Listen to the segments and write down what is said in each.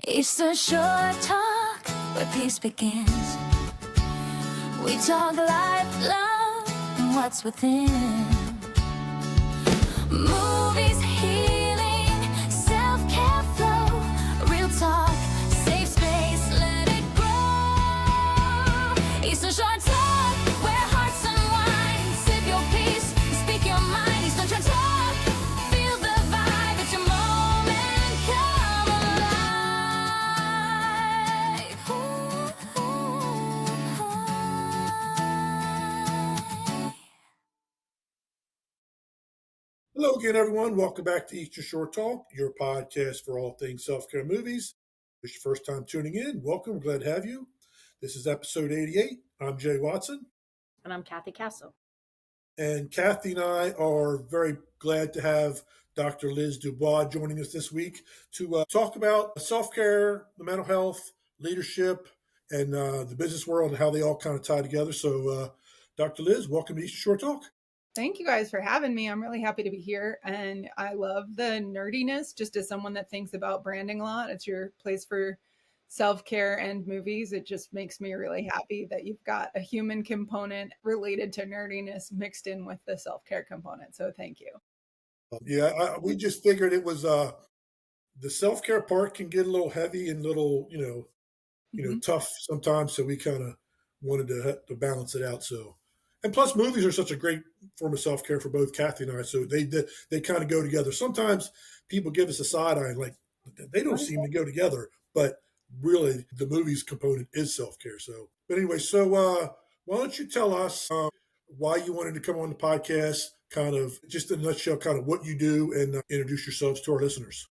Eastern Shore Talk, where peace begins. We talk life, love, and what's within. Movies, healing, self-care flow, real talk, safe space, let it grow. Eastern Shore Talk, where hearts unwind. Sip your peace, speak your mind. Eastern Shore Talk, feel the vibe. It's your moment, come alive. Hello again, everyone. Welcome back to Eastern Shore Talk, your podcast for all things self-care movies. If it's your first time tuning in, welcome. We're glad to have you. This is episode 88. I'm Jay Watson. And I'm Cathy Castle. And Cathy and I are very glad to have Dr. Liz Dubois joining us this week to talk about self-care, the mental health, leadership, and the business world and how they all kind of tie together. So, Dr. Liz, welcome to Eastern Shore Talk. Thank you guys for having me. I'm really happy to be here. And I love the nerdiness, just as someone that thinks about branding a lot. It's your place for self-care and movies. It just makes me really happy that you've got a human component related to nerdiness mixed in with the self-care component. So thank you. We just figured it was the self-care part can get a little heavy and little, tough sometimes. So we kind of wanted to balance it out. So, and plus movies are such a great form of self-care for both Cathy and I. So they kind of go together. Sometimes people give us a side eye, like they don't seem to go together, but really the movies component is self-care. So, but anyway, so why don't you tell us why you wanted to come on the podcast, kind of just in a nutshell, kind of what you do, and introduce yourselves to our listeners.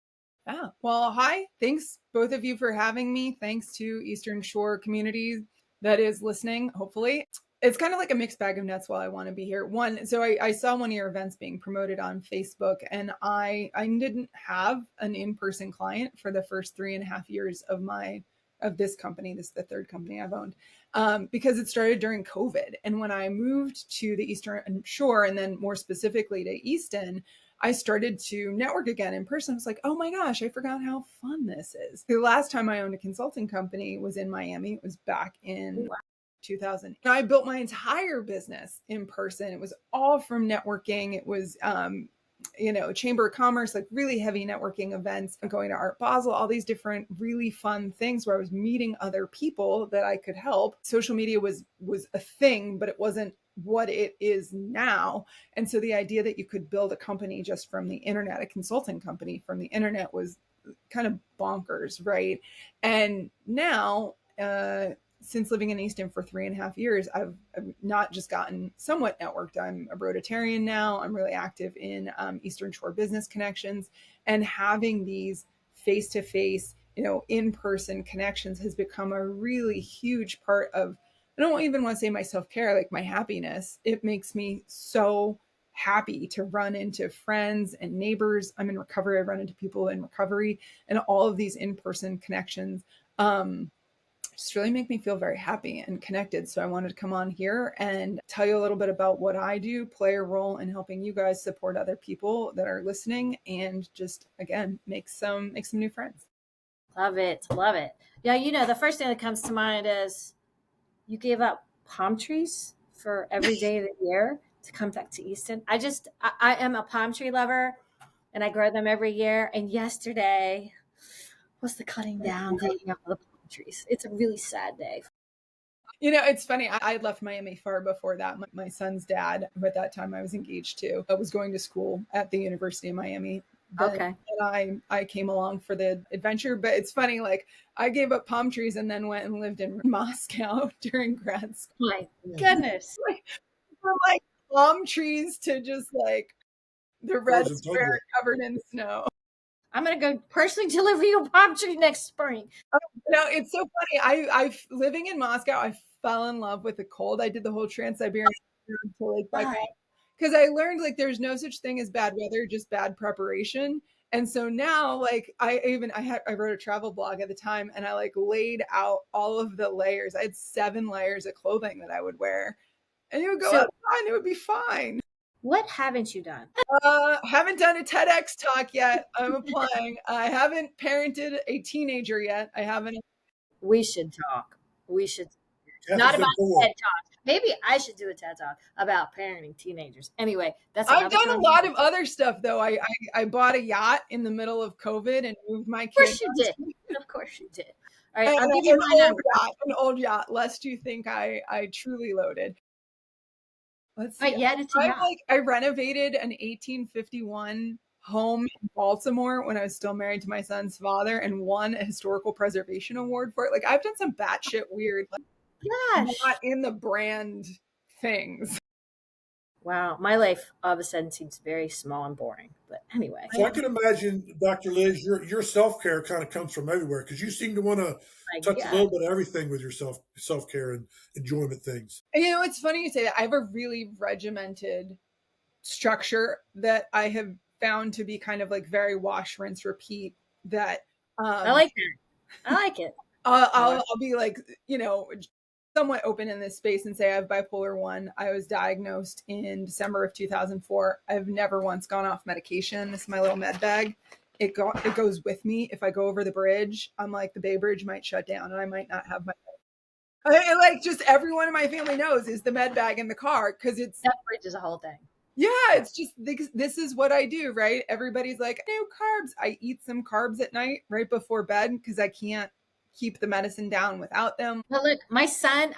Yeah. Well, hi. Thanks both of you for having me. Thanks to Eastern Shore community that is listening, hopefully. It's kind of like a mixed bag of nuts while I want to be here. So I saw one of your events being promoted on Facebook, and I didn't have an in-person client for the first 3.5 years of this company. This is the third company I've owned, because it started during COVID. And when I moved to the Eastern Shore, and then more specifically to Easton, I started to network again in person. I was like, oh my gosh, I forgot how fun this is. The last time I owned a consulting company was in Miami. It was back in 2000. And I built my entire business in person. It was all from networking. It was, Chamber of Commerce, like really heavy networking events, going to Art Basel, all these different really fun things where I was meeting other people that I could help. Social media was a thing, but it wasn't what it is now. And so the idea that you could build a company just from the internet, a consulting company from the internet, was kind of bonkers, right? And now, since living in Easton for 3.5 years, I've not just gotten somewhat networked. I'm a Rotarian now. I'm really active in Eastern Shore Business Connections, and having these face-to-face, in-person connections has become a really huge part of, I don't even want to say my self-care, like my happiness. It makes me so happy to run into friends and neighbors. I'm in recovery. I run into people in recovery, and all of these in-person connections just really make me feel very happy and connected. So I wanted to come on here and tell you a little bit about what I do, play a role in helping you guys support other people that are listening, and just, again, make some new friends. Love it. Love it. Yeah, the first thing that comes to mind is you gave up palm trees for every day of the year to come back to Easton. I am a palm tree lover, and I grow them every year. And yesterday was the cutting down day of the palm trees. It's a really sad day. It's funny. I left Miami far before that. My son's dad, who at that time I was engaged to, was going to school at the University of Miami. Okay. And I came along for the adventure. But it's funny, like, I gave up palm trees and then went and lived in Moscow during grad school. My goodness. From like palm trees to just like the red square covered in snow. I'm going to go personally deliver you a palm tree next spring. No, it's so funny. I living in Moscow, I fell in love with the cold. I did the whole Trans-Siberian to Lake Baikal, because I learned, like, there's no such thing as bad weather, just bad preparation. And so now, like, I wrote a travel blog at the time, and I like laid out all of the layers. I had 7 layers of clothing that I would wear, and it would go outside and it would be fine. What haven't you done? Haven't done a TEDx talk yet. I'm applying. I haven't parented a teenager yet. I haven't. We should talk. We should not Kathy's about a boy. TED Talk. Maybe I should do a TED Talk about parenting teenagers. Anyway, that's I've another done a conversation. lot of other stuff though. I bought a yacht in the middle of COVID and moved my Of course kids. you did. Of course you did. All right, And I'll give you my number. an old yacht, lest you think I truly loaded. Let's see. Right, yeah, it's a yacht. I renovated an 1851 home in Baltimore when I was still married to my son's father and won a historical preservation award for it. Like I've done some batshit weird, like, Gosh. not in the brand things. Wow, my life all of a sudden seems very small and boring. But anyway, So I can imagine, Dr. Liz, your self care kind of comes from everywhere because you seem to want to my touch a God. little bit of everything with your self care and enjoyment things. And, you know, it's funny you say that. I have a really regimented structure that I have found to be kind of like very wash, rinse, repeat. That I like that. I like it. I'll be like, you know, somewhat open in this space and say I have bipolar 1. I was diagnosed in December of 2004. I've never once gone off medication. This is my little med bag. It goes with me. If I go over the bridge, I'm like, the Bay Bridge might shut down and I might not have my like just everyone in my family knows is the med bag in the car because it's that bridge is a whole thing. Yeah, it's just this is what I do, right? Everybody's like, no carbs. I eat some carbs at night right before bed because I can't keep the medicine down without them. Well, look, my son,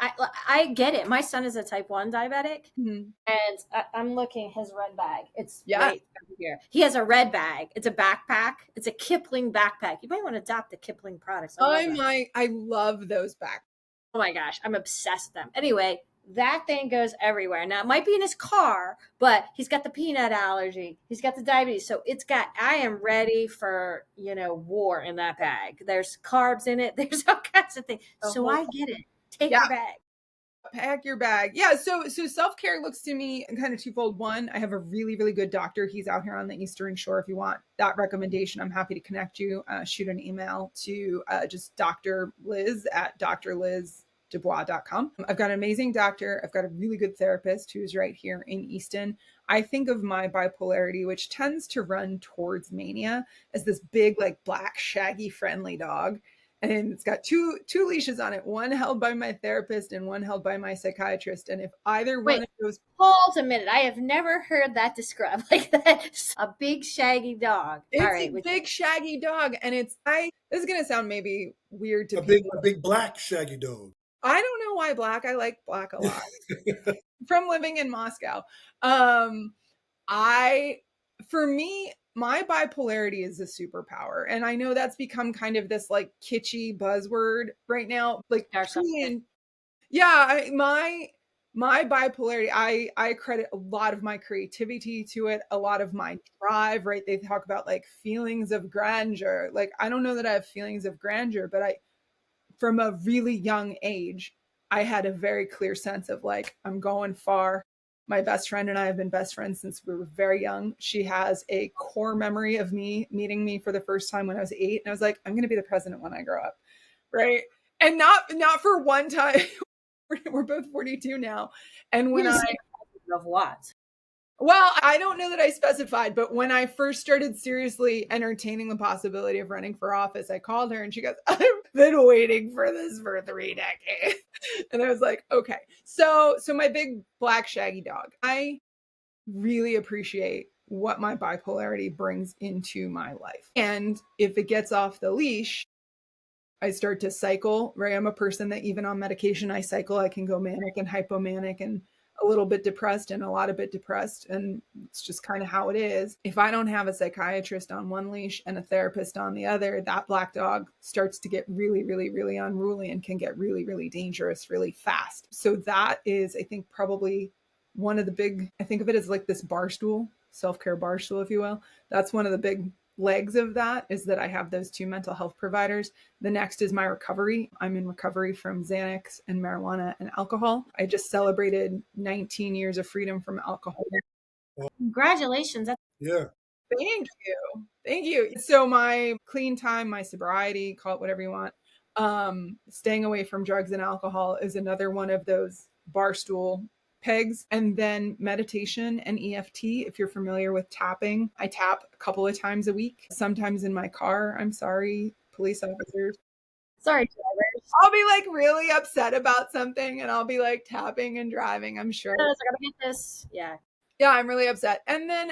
I get it. My son is a type 1 diabetic, Mhm. and I'm looking his red bag. It's Yeah. right over here. He has a red bag. It's a backpack. It's a Kipling backpack. You might want to adopt the Kipling products. I love those back. Oh my gosh, I'm obsessed with them. Anyway, that thing goes everywhere. Now, it might be in his car, but he's got the peanut allergy. He's got the diabetes. So I am ready for, war in that bag. There's carbs in it. There's all kinds of things. So I get it. Take your bag. Pack your bag. Yeah. So self-care looks to me kind of twofold. One, I have a really, really good doctor. He's out here on the Eastern Shore. If you want that recommendation, I'm happy to connect you. Shoot an email to just Dr. Liz at drlizdubois.com. I've got an amazing doctor. I've got a really good therapist who's right here in Easton. I think of my bipolarity, which tends to run towards mania, as this big, like black, shaggy, friendly dog. And it's got two leashes on it, one held by my therapist and one held by my psychiatrist. And if either one of those... Hold a minute. I have never heard that described like that. A big shaggy dog. It's a big shaggy dog. And this is going to sound maybe weird to people. A big black shaggy dog. I don't know why black. I like black a lot. From living in Moscow. For me, my bipolarity is a superpower. And I know that's become kind of this like kitschy buzzword right now. Like, my bipolarity, I credit a lot of my creativity to it, a lot of my drive, right? They talk about like feelings of grandeur. Like, I don't know that I have feelings of grandeur, but from a really young age, I had a very clear sense of like, I'm going far. My best friend and I have been best friends since we were very young. She has a core memory of me meeting me for the first time when I was 8. And I was like, I'm going to be the president when I grow up. Right. And not for one time. We're both 42 now. And when of what? Well, I don't know that I specified, but when I first started seriously entertaining the possibility of running for office, I called her and she goes, I've been waiting for this for 3 decades. And I was like, okay. So my big black shaggy dog, I really appreciate what my bipolarity brings into my life. And if it gets off the leash, I start to cycle, right? I'm a person that even on medication, I cycle. I can go manic and hypomanic and a little bit depressed and a lot of bit depressed. And it's just kind of how it is. If I don't have a psychiatrist on one leash and a therapist on the other, that black dog starts to get really, really, really unruly and can get really, really dangerous really fast. So that is, I think, probably one of the big, I think of it as like this bar stool, self-care bar stool, if you will. That's one of the big legs of that, is that I have those 2 mental health providers. The next is my recovery. I'm in recovery from Xanax and marijuana and alcohol. I just celebrated 19 years of freedom from alcohol. Congratulations. Yeah. Thank you. Thank you. So my clean time, my sobriety, call it whatever you want, staying away from drugs and alcohol is another one of those bar stool pegs, and then meditation and EFT. If you're familiar with tapping, I tap a couple of times a week, sometimes in my car. I'm sorry, police officers. Sorry, drivers. I'll be like really upset about something and I'll be like tapping and driving, I'm sure. I gotta get this. Yeah. Yeah, I'm really upset. And then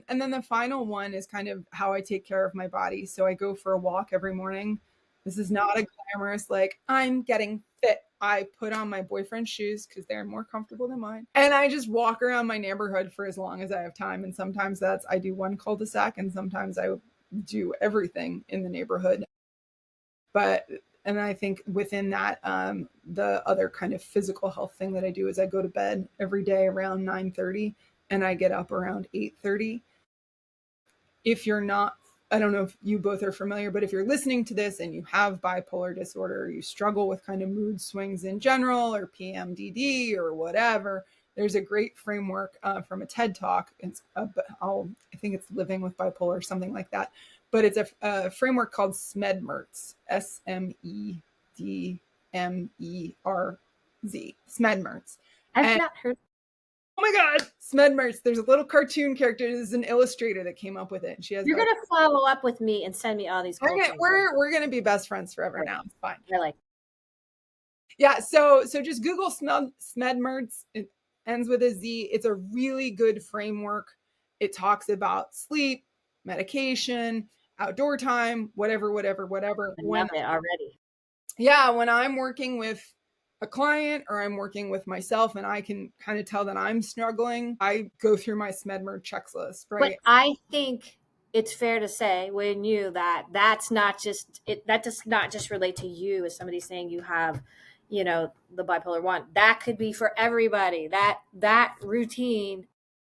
the final one is kind of how I take care of my body. So I go for a walk every morning. This is not a glamorous, like, I'm getting fit. I put on my boyfriend's shoes because they're more comfortable than mine. And I just walk around my neighborhood for as long as I have time. And sometimes I do one cul-de-sac, and sometimes I do everything in the neighborhood. And I think within that, the other kind of physical health thing that I do is I go to bed every day around 9:30 and I get up around 8:30. If you're not, I don't know if you both are familiar, but if you're listening to this and you have bipolar disorder, or you struggle with kind of mood swings in general, or PMDD or whatever, there's a great framework from a TED Talk. I think it's Living with Bipolar or something like that. But it's a framework called SMEDMERZ, SMEDMERZ, SMEDMERZ. I've not heard. Oh my God, SMEDMERZ. There's a little cartoon character. There's an illustrator that came up with it. And she has. You're gonna follow up with me and send me all these. We're gonna be best friends forever now. It's fine. I like. Yeah. So just Google SMEDMERZ. It ends with a Z. It's a really good framework. It talks about sleep, medication, outdoor time, whatever. I love it already. Yeah, when I'm working with a client or I'm working with myself and I can kind of tell that I'm struggling, I go through my SMEDMERZ checklist, right? But I think it's fair to say when that's not just it. That does not just relate to you as somebody saying you have, the bipolar 1. That could be for everybody. That routine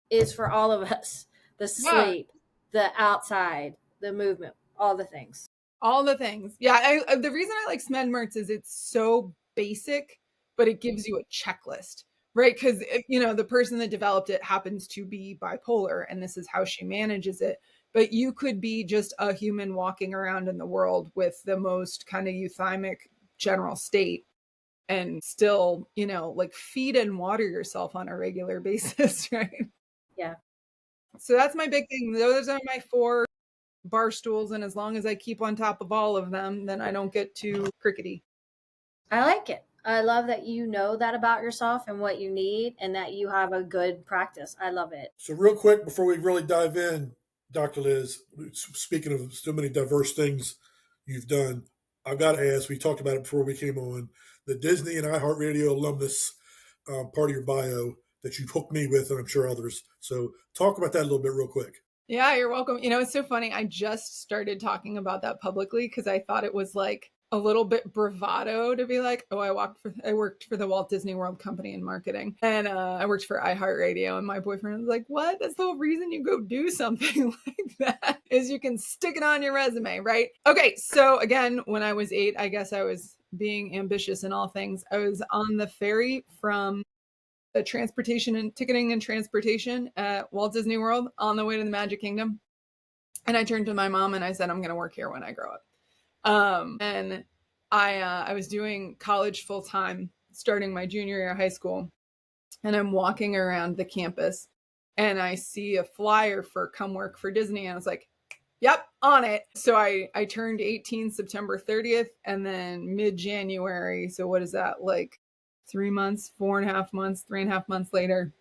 is for all of us. The sleep, the outside, the movement, all the things. All the things. Yeah. The reason I like SMEDMERZ is it's so basic, but it gives you a checklist, right? Because, the person that developed it happens to be bipolar and this is how she manages it. But you could be just a human walking around in the world with the most kind of euthymic general state and still, like feed and water yourself on a regular basis, right? Yeah. So that's my big thing. Those are my 4 bar stools, and as long as I keep on top of all of them, then I don't get too crickety. I like it. I love that you know that about yourself and what you need and that you have a good practice. I love it. So real quick, before we really dive in, Dr. Liz, speaking of so many diverse things you've done, I've got to ask, we talked about it before we came on, the Disney and iHeartRadio alumnus part of your bio that you've hooked me with, and I'm sure others. So talk about that a little bit real quick. Yeah, you're welcome. It's so funny. I just started talking about that publicly because I thought it was like a little bit bravado to be like, oh, I worked for the Walt Disney World Company in marketing, and I worked for iHeartRadio, and my boyfriend was like, what? That's the whole reason you go do something like that is you can stick it on your resume, right? Okay, so again, when I was 8, I guess I was being ambitious in all things. I was on the ferry from the transportation and ticketing and transportation at Walt Disney World on the way to the Magic Kingdom. And I turned to my mom and I said, I'm going to work here when I grow up. And I was doing college full time, starting my junior year of high school. And I'm walking around the campus and I see a flyer for come work for Disney. And I was like, yep, on it. So I turned 18 September 30th and then mid-January. So what is that, like 3 months, 4.5 months, 3.5 months later,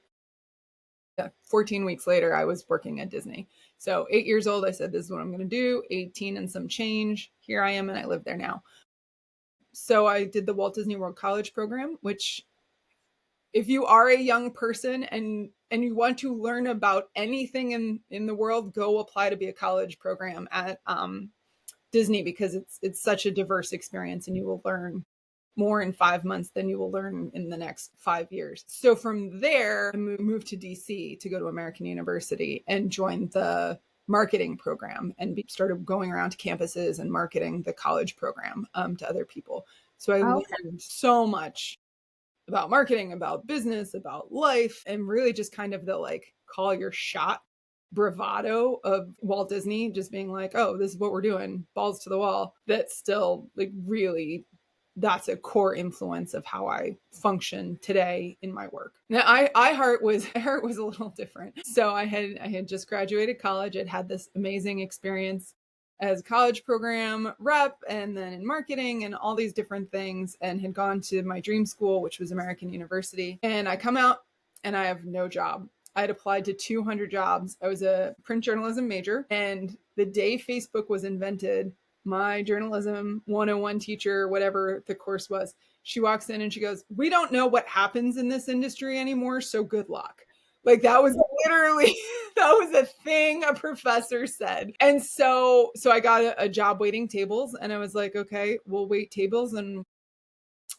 14 weeks later, I was working at Disney. So 8 years old, I said, this is what I'm going to do. 18 and some change. Here I am, and I live there now. So I did the Walt Disney World College program, which if you are a young person and you want to learn about anything in the world, go apply to be a college program at Disney because it's such a diverse experience and you will learn more in 5 months than you will learn in the next 5 years. So from there, I moved to DC to go to American University and joined the marketing program and started going around to campuses and marketing the college program to other people. So I learned so much about marketing, about business, about life, and really just kind of the like call your shot bravado of Walt Disney just being like, oh, this is what we're doing, balls to the wall. That's still like really that's a core influence of how I function today in my work. Now, iHeart was a little different. So I had just graduated college. I'd had this amazing experience as a college program rep and then in marketing and all these different things, and had gone to my dream school, which was American University. And I come out and I have no job. I had applied to 200 jobs. I was a print journalism major, and the day Facebook was invented, my journalism 101 teacher, whatever the course was, she walks in and she goes, "We don't know what happens in this industry anymore, so good luck." Like, that was literally, that was a thing a professor said. And so I got a job waiting tables, and I was like, okay, we'll wait tables and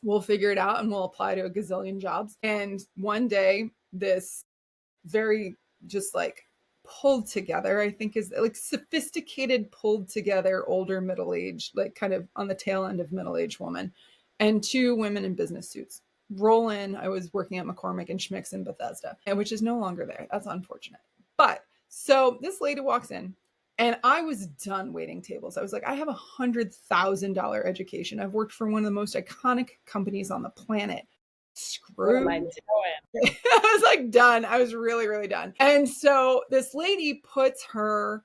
we'll figure it out and we'll apply to a gazillion jobs. And one day, this very just like pulled together, I think is like sophisticated, pulled together, older, middle-aged, like kind of on the tail end of middle-aged woman, and two women in business suits roll in. I was working at McCormick and Schmick's in Bethesda, and which is no longer there. That's unfortunate. But so this lady walks in, and I was done waiting tables. I was like, I have $100,000 education. I've worked for one of the most iconic companies on the planet. Screw. What am I doing? I was like done. I was really, really done. And so this lady puts her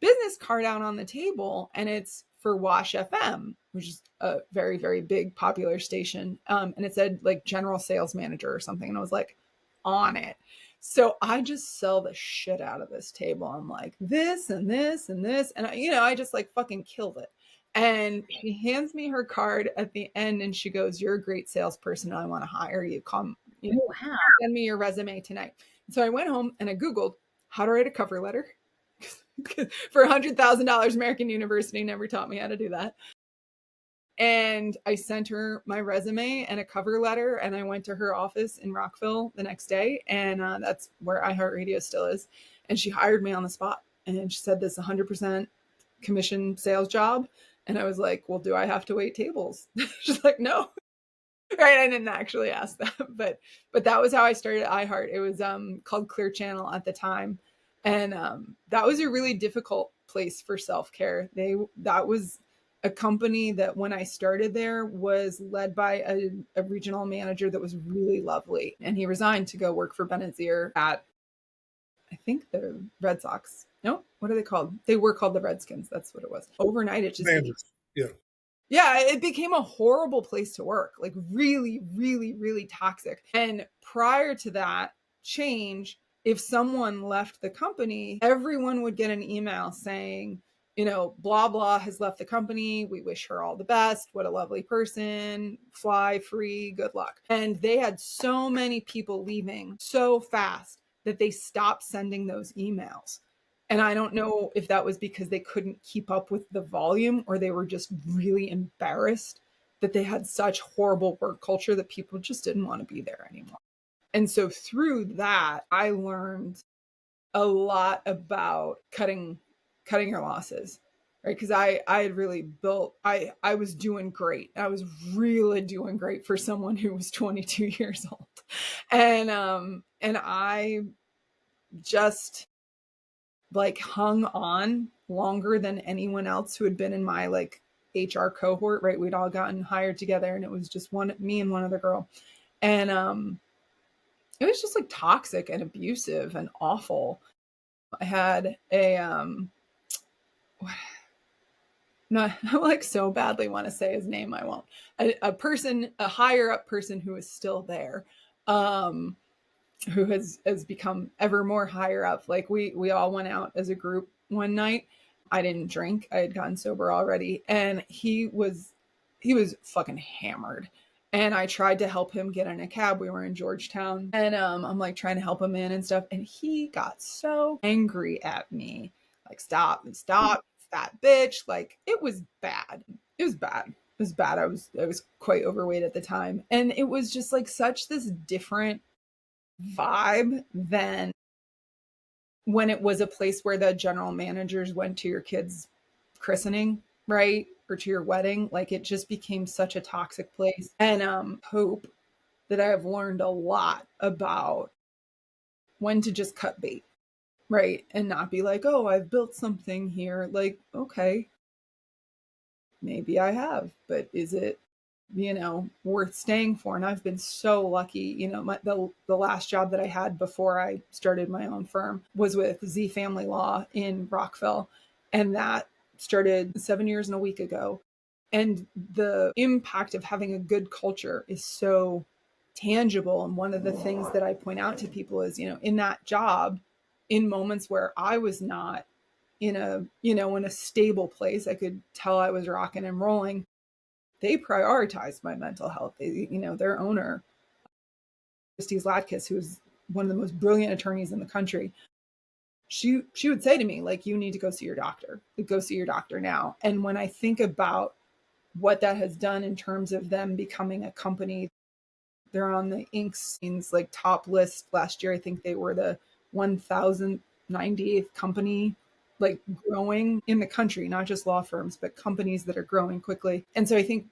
business card out on the table, and it's for Wash FM, which is a very, very big, popular station. And it said like general sales manager or something. And I was like on it. So I just sell the shit out of this table. I'm like this and this and this. And I just like fucking killed it. And she hands me her card at the end, and she goes, "You're a great salesperson. I want to hire you. Come, Wow. send me your resume tonight." So I went home and I Googled how to write a cover letter. For $100,000, American University never taught me how to do that. And I sent her my resume and a cover letter, and I went to her office in Rockville the next day, and that's where iHeartRadio still is. And she hired me on the spot, and she said, "This 100% commission sales job." And I was like, "Well, do I have to wait tables?" She's like, "No." Right, I didn't actually ask that, but that was how I started iHeart. It was called Clear Channel at the time, and that was a really difficult place for self-care. That was a company that when I started there was led by a regional manager that was really lovely, and he resigned to go work for Benazir at, I think, the Red Sox. No, what are they called? They were called the Redskins. That's what it was. Overnight, it just Yeah. it became a horrible place to work, like really, really, really toxic. And prior to that change, if someone left the company, everyone would get an email saying, blah, blah has left the company. We wish her all the best. What a lovely person. Fly free. Good luck. And they had so many people leaving so fast that they stopped sending those emails. And I don't know if that was because they couldn't keep up with the volume, or they were just really embarrassed that they had such horrible work culture that people just didn't want to be there anymore. And so through that, I learned a lot about cutting your losses, right? Because I had really built, I was doing great. I was really doing great for someone who was 22 years old. And I just like hung on longer than anyone else who had been in my like HR cohort, right? We'd all gotten hired together, and it was just me and one other girl. And it was just like toxic and abusive and awful. I had no, I like so badly want to say his name, I won't. A higher up person who is still there, who has become ever more higher up. Like we all went out as a group one night. I didn't drink. I had gotten sober already. And he was fucking hammered. And I tried to help him get in a cab. We were in Georgetown. And I'm like trying to help him in and stuff. And he got so angry at me. Like, stop, fat bitch. Like, it was bad. It was bad. It was bad. I was quite overweight at the time. And it was just like such this different vibe than when it was a place where the general managers went to your kids' christening, right? Or to your wedding. Like, it just became such a toxic place. And hope that I have learned a lot about when to just cut bait, right? And not be like, "Oh, I've built something here." Like, okay, maybe I have, but is it worth staying for. And I've been so lucky. The last job that I had before I started my own firm was with Z Family Law in Rockville. And that started 7 years and a week ago. And the impact of having a good culture is so tangible. And one of the things that I point out to people is, in that job, in moments where I was not in a stable place, I could tell I was rocking and rolling. They prioritized my mental health. Their owner, Christy Zlatkis, who's one of the most brilliant attorneys in the country, she would say to me, like, you need to go see your doctor. Go see your doctor now. And when I think about what that has done in terms of them becoming a company, they're on the Inc.'s like top list last year. I think they were the 1,098th company like growing in the country, not just law firms, but companies that are growing quickly. And so I think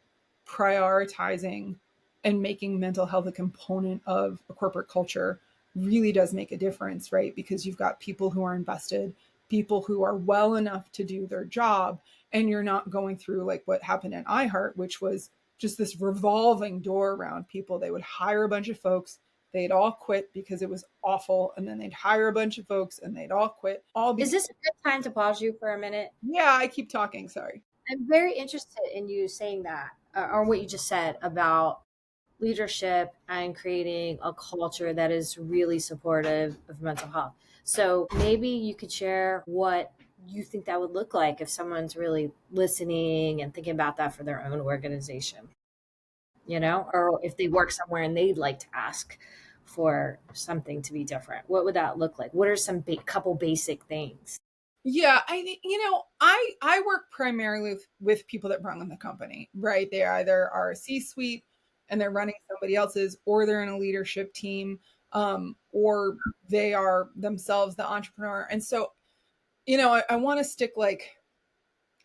prioritizing and making mental health a component of a corporate culture really does make a difference, right? Because you've got people who are invested, people who are well enough to do their job, and you're not going through like what happened at iHeart, which was just this revolving door around people. They would hire a bunch of folks, they'd all quit because it was awful, and then they'd hire a bunch of folks and they'd all quit. Is this a good time to pause you for a minute? Yeah, I keep talking, sorry. I'm very interested in you saying that, or what you just said about leadership and creating a culture that is really supportive of mental health. So maybe you could share what you think that would look like if someone's really listening and thinking about that for their own organization, or if they work somewhere and they'd like to ask for something to be different. What would that look like? What are some couple basic things? Yeah, I think, I work primarily with people that run the company, right? They either are a C-suite and they're running somebody else's, or they're in a leadership team, or they are themselves the entrepreneur. And so, I want to stick like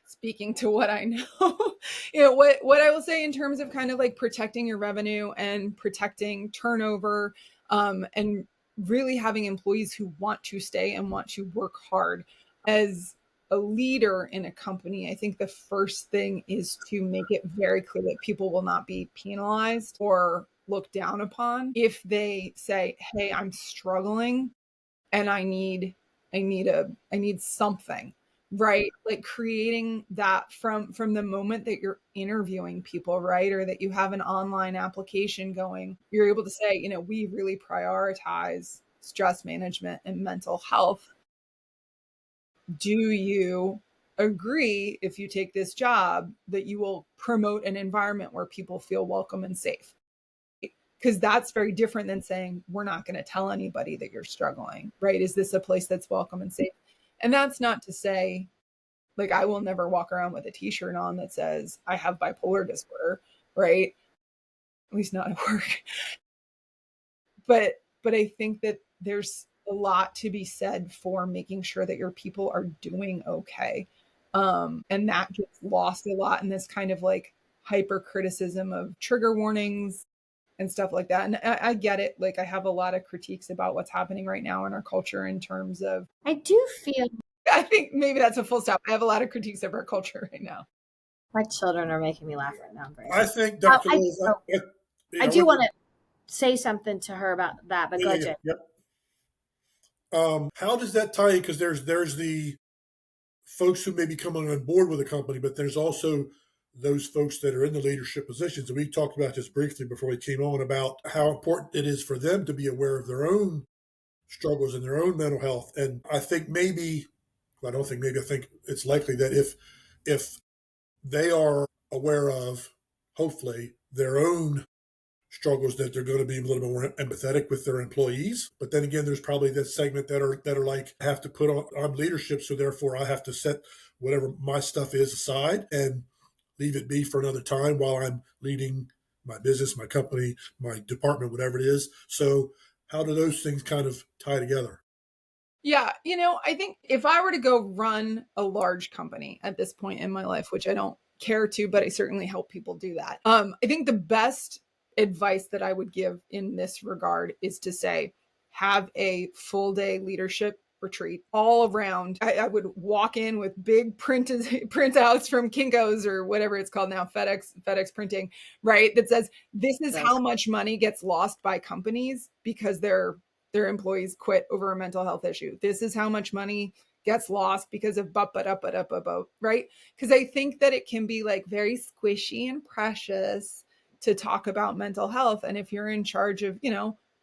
speaking to what I know, what I will say in terms of kind of like protecting your revenue and protecting turnover, and really having employees who want to stay and want to work hard. As a leader in a company, I think the first thing is to make it very clear that people will not be penalized or looked down upon if they say, hey, I'm struggling and I need something, right? Like creating that from the moment that you're interviewing people, right? Or that you have an online application going, you're able to say, we really prioritize stress management and mental health. Do you agree, if you take this job, that you will promote an environment where people feel welcome and safe? Because that's very different than saying, we're not going to tell anybody that you're struggling, right? Is this a place that's welcome and safe? And that's not to say, like, I will never walk around with a t-shirt on that says I have bipolar disorder, right? At least not at work. But I think that there's a lot to be said for making sure that your people are doing okay. And that gets lost a lot in this kind of like hyper criticism of trigger warnings and stuff like that. And I get it. Like, I have a lot of critiques about what's happening right now in our culture in terms of, I do feel I think maybe that's a full stop. I have a lot of critiques of our culture right now. my children are making me laugh right now. I think Dr. Lewis, I do want to say something to her about that, but go ahead. Yep. How does that tie in? Because there's the folks who may be coming on board with a company, but there's also those folks that are in the leadership positions. And we talked about this briefly before we came on about how important it is for them to be aware of their own struggles and their own mental health. And I think I think it's likely that if they are aware of, hopefully, their own struggles, that they're going to be a little bit more empathetic with their employees. But then again, there's probably that segment that are like, I have to put on leadership, so therefore I have to set whatever my stuff is aside and leave it be for another time while I'm leading my business, my company, my department, whatever it is. So how do those things kind of tie together? Yeah, I think if I were to go run a large company at this point in my life, which I don't care to, but I certainly help people do that. I think the best advice that I would give in this regard is to say, have a full day leadership retreat all around. I would walk in with big printouts from Kinko's or whatever it's called now, FedEx printing, right? That says this is how much money gets lost by companies because their employees quit over a mental health issue. This is how much money gets lost because of right? Because I think that it can be like very squishy and precious to talk about mental health. And if you're in charge of,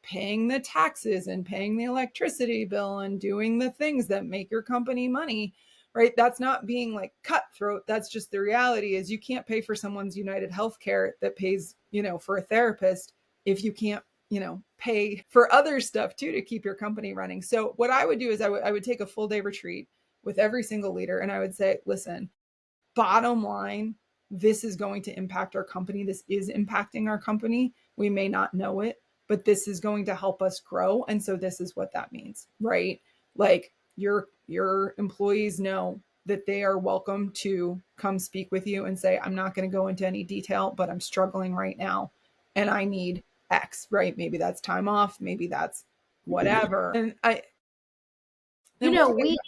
paying the taxes and paying the electricity bill and doing the things that make your company money, right? That's not being like cutthroat. That's just the reality is you can't pay for someone's United Healthcare that pays, for a therapist if you can't, pay for other stuff too to keep your company running. So what I would do is I would take a full day retreat with every single leader and I would say, listen, bottom line, this is going to impact our company. This is impacting our company. We may not know it, but this is going to help us grow. And so this is what that means, right? Like your employees know that they are welcome to come speak with you and say, I'm not going to go into any detail, but I'm struggling right now and I need X, right? Maybe that's time off. Maybe that's whatever. And we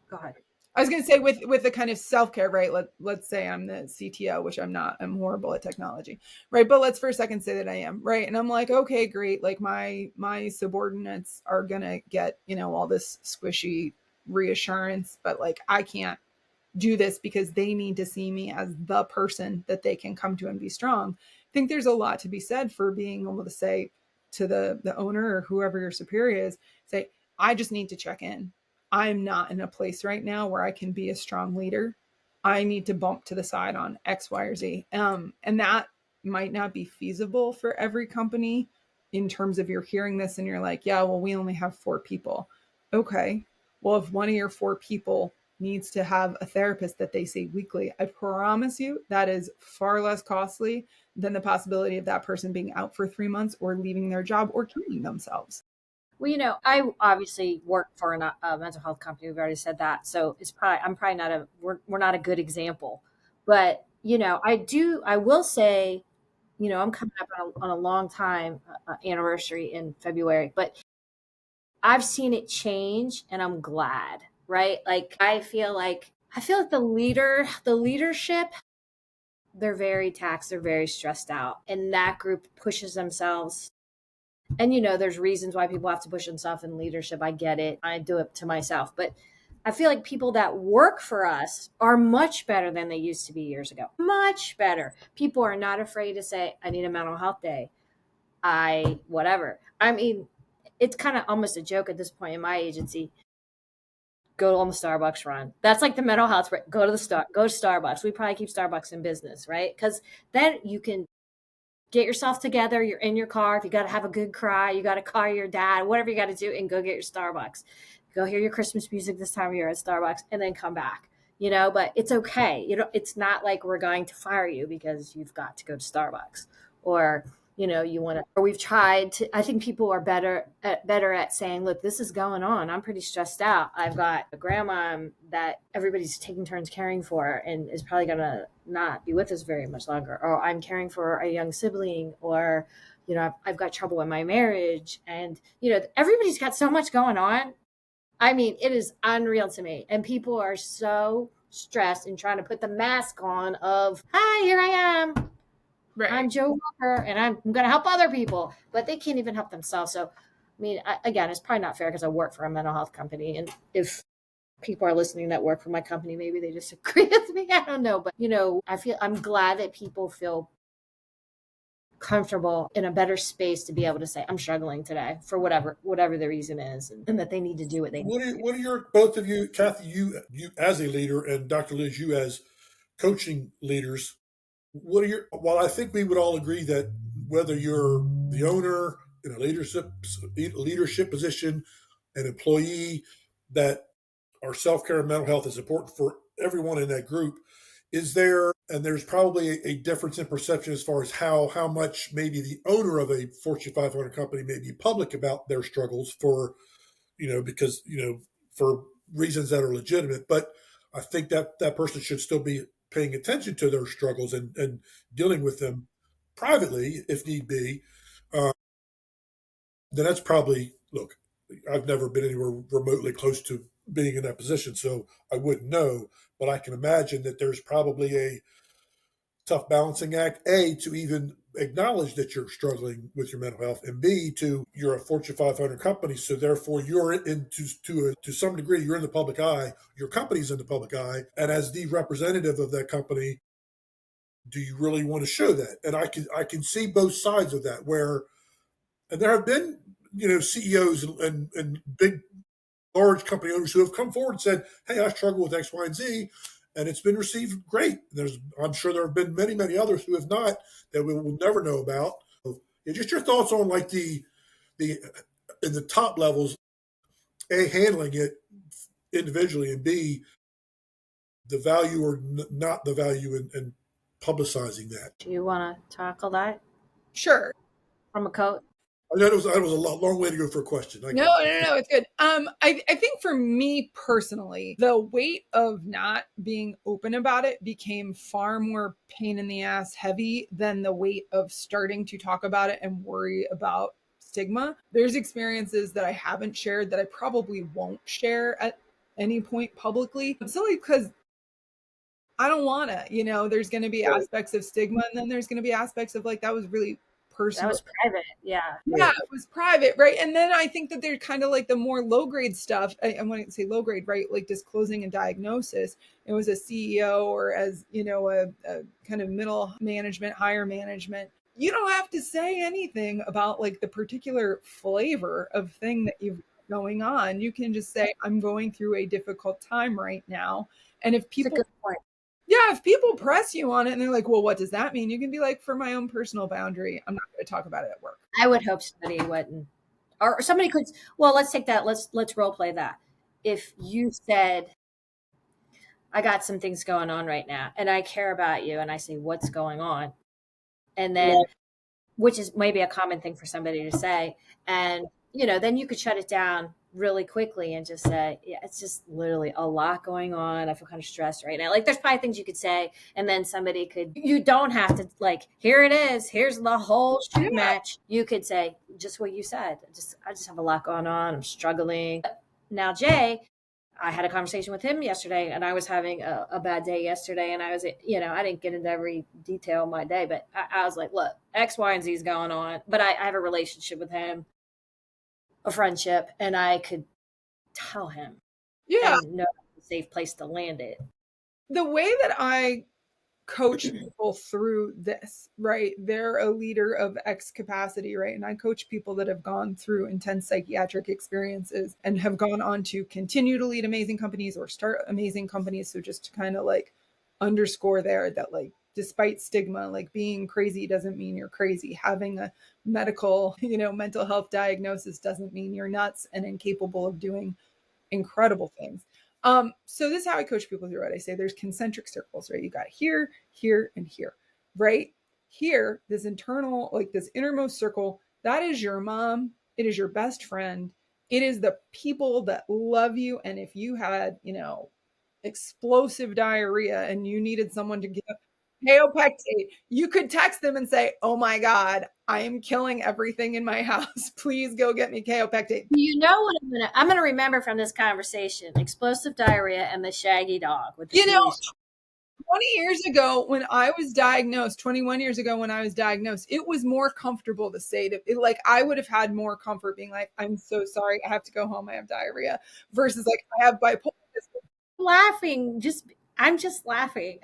go ahead. I was going to say with the kind of self-care, right? Let's say I'm the CTO, which I'm not. I'm horrible at technology, right? But let's for a second say that I am, right? And I'm like, okay, great. Like my subordinates are going to get, all this squishy reassurance, but like I can't do this because they need to see me as the person that they can come to and be strong. I think there's a lot to be said for being able to say to the owner or whoever your superior is, say, I just need to check in. I'm not in a place right now where I can be a strong leader. I need to bump to the side on X, Y, or Z. And that might not be feasible for every company in terms of you're hearing this and you're like, yeah, well, we only have 4 people. Okay. Well, if one of your 4 people needs to have a therapist that they see weekly, I promise you that is far less costly than the possibility of that person being out for 3 months or leaving their job or killing themselves. Well, I obviously work for a mental health company. We've already said that, so I'm probably not we're not a good example, but I will say, I'm coming up on a long time anniversary in February, but I've seen it change, and I'm glad, right? Like I feel like the leadership, they're very taxed, they're very stressed out, and that group pushes themselves. And there's reasons why people have to push themselves in leadership. I get it. I do it to myself. But I feel like people that work for us are much better than they used to be years ago. Much better. People are not afraid to say, I need a mental health day. Whatever. I mean, it's kind of almost a joke at this point in my agency. Go on the Starbucks run. That's like the mental health. Go to Starbucks. We probably keep Starbucks in business, right? Because then you can get yourself together. You're in your car. If you got to have a good cry, you got to call your dad, whatever you got to do, and go get your Starbucks. Go hear your Christmas music this time of year at Starbucks, and then come back. But it's okay. It's not like we're going to fire you because you've got to go to Starbucks, or you want to. Or we've tried to. I think people are better at saying, "Look, this is going on. I'm pretty stressed out. I've got a grandma that everybody's taking turns caring for, and is probably gonna not be with us very much longer. Or I'm caring for a young sibling, or I've got trouble in my marriage, and everybody's got so much going on. I mean, it is unreal to me, and people are so stressed and trying to put the mask on of, hi, here I am. Right. I'm Joe Walker, and I'm going to help other people, but they can't even help themselves. So, I mean, again, it's probably not fair because I work for a mental health company, and if people are listening that work for my company, maybe they disagree with me. I don't know, but I'm glad that people feel comfortable in a better space to be able to say, I'm struggling today for whatever the reason is, and that they need to do what they need. What are your, both of you, Cathy, you as a leader, and Dr. Liz, you as coaching leaders, while I think we would all agree that whether you're the owner in a leadership position, an employee, that our self-care and mental health is important for everyone in that group, is there, and there's probably a difference in perception as far as how much maybe the owner of a Fortune 500 company may be public about their struggles for, because, for reasons that are legitimate. But I think that person should still be paying attention to their struggles and dealing with them privately if need be. Then that's probably, look, I've never been anywhere remotely close to being in that position, so I wouldn't know. But I can imagine that there's probably a tough balancing act. A, to even acknowledge that you're struggling with your mental health, and B, to you're a Fortune 500 company, so therefore you're to some degree you're in the public eye. Your company's in the public eye, and as the representative of that company, do you really want to show that? And I can see both sides of that. Where and there have been CEOs and big large company owners who have come forward and said, "Hey, I struggle with X, Y, and Z," and it's been received great. I'm sure there have been many, many others who have not that we will never know about. Just your thoughts on like the in the top levels, A, handling it individually, and B, the value or not the value in publicizing that. Do you want to tackle that Sure. from a coach? I know that was a long way to go for a question. No, it's good. I think for me personally, the weight of not being open about it became far more pain in the ass heavy than the weight of starting to talk about it and worry about stigma. There's experiences that I haven't shared that I probably won't share at any point publicly, simply because I don't want to. There's going to be aspects of stigma, and then there's going to be aspects of like that was really personal. That was private. Yeah. Yeah, it was private, right? And then I think that there's kind of like the more low grade stuff. I want to say low grade, right? Like disclosing a diagnosis. It was a CEO or as, a kind of middle management, higher management. You don't have to say anything about like the particular flavor of thing that you've got going on. You can just say, I'm going through a difficult time right now. And if It's a people good point. yeah, if people press you on it and they're like, well, what does that mean? You can be like, for my own personal boundary, I'm not going to talk about it at work. I would hope somebody wouldn't, or somebody could. Well, let's take that. Let's role play that. If you said, "I got some things going on right now, and I care about you," and I say, "What's going on?" and then, which is maybe a common thing for somebody to say, and then you could shut it down really quickly and just say, yeah, it's just literally a lot going on. I feel kind of stressed right now. Like there's probably things you could say, and then you don't have to like, here it is. Here's the whole shoot match. You could say just what you said. I just have a lot going on. I'm struggling. Now, Jay, I had a conversation with him yesterday, and I was having a bad day yesterday, and I was, I didn't get into every detail of my day, but I was like, look, X, Y, and Z is going on, but I have a relationship with him, a friendship, and I could tell him and know a safe place to land it. The way that I coach people through this, right? They're a leader of X capacity, right? And I coach people that have gone through intense psychiatric experiences and have gone on to continue to lead amazing companies or start amazing companies. So just to kind of like underscore there that like, despite stigma, like being crazy doesn't mean you're crazy. Having a medical, mental health diagnosis doesn't mean you're nuts and incapable of doing incredible things. So this is how I coach people through it. I say there's concentric circles, right? You got here, here, and here, right? Here, this internal, like this innermost circle, that is your mom. It is your best friend. It is the people that love you. And if you had, explosive diarrhea and you needed someone to give kaopectate, you could text them and say, oh my God, I am killing everything in my house. Please go get me kaopectate. You know what I'm gonna remember from this conversation? Explosive diarrhea and the shaggy dog with the 20 years ago when I was diagnosed, 21 years ago when I was diagnosed, it was more comfortable to say to it, like I would have had more comfort being like, I'm so sorry, I have to go home, I have diarrhea, versus like I have bipolar. I'm just laughing.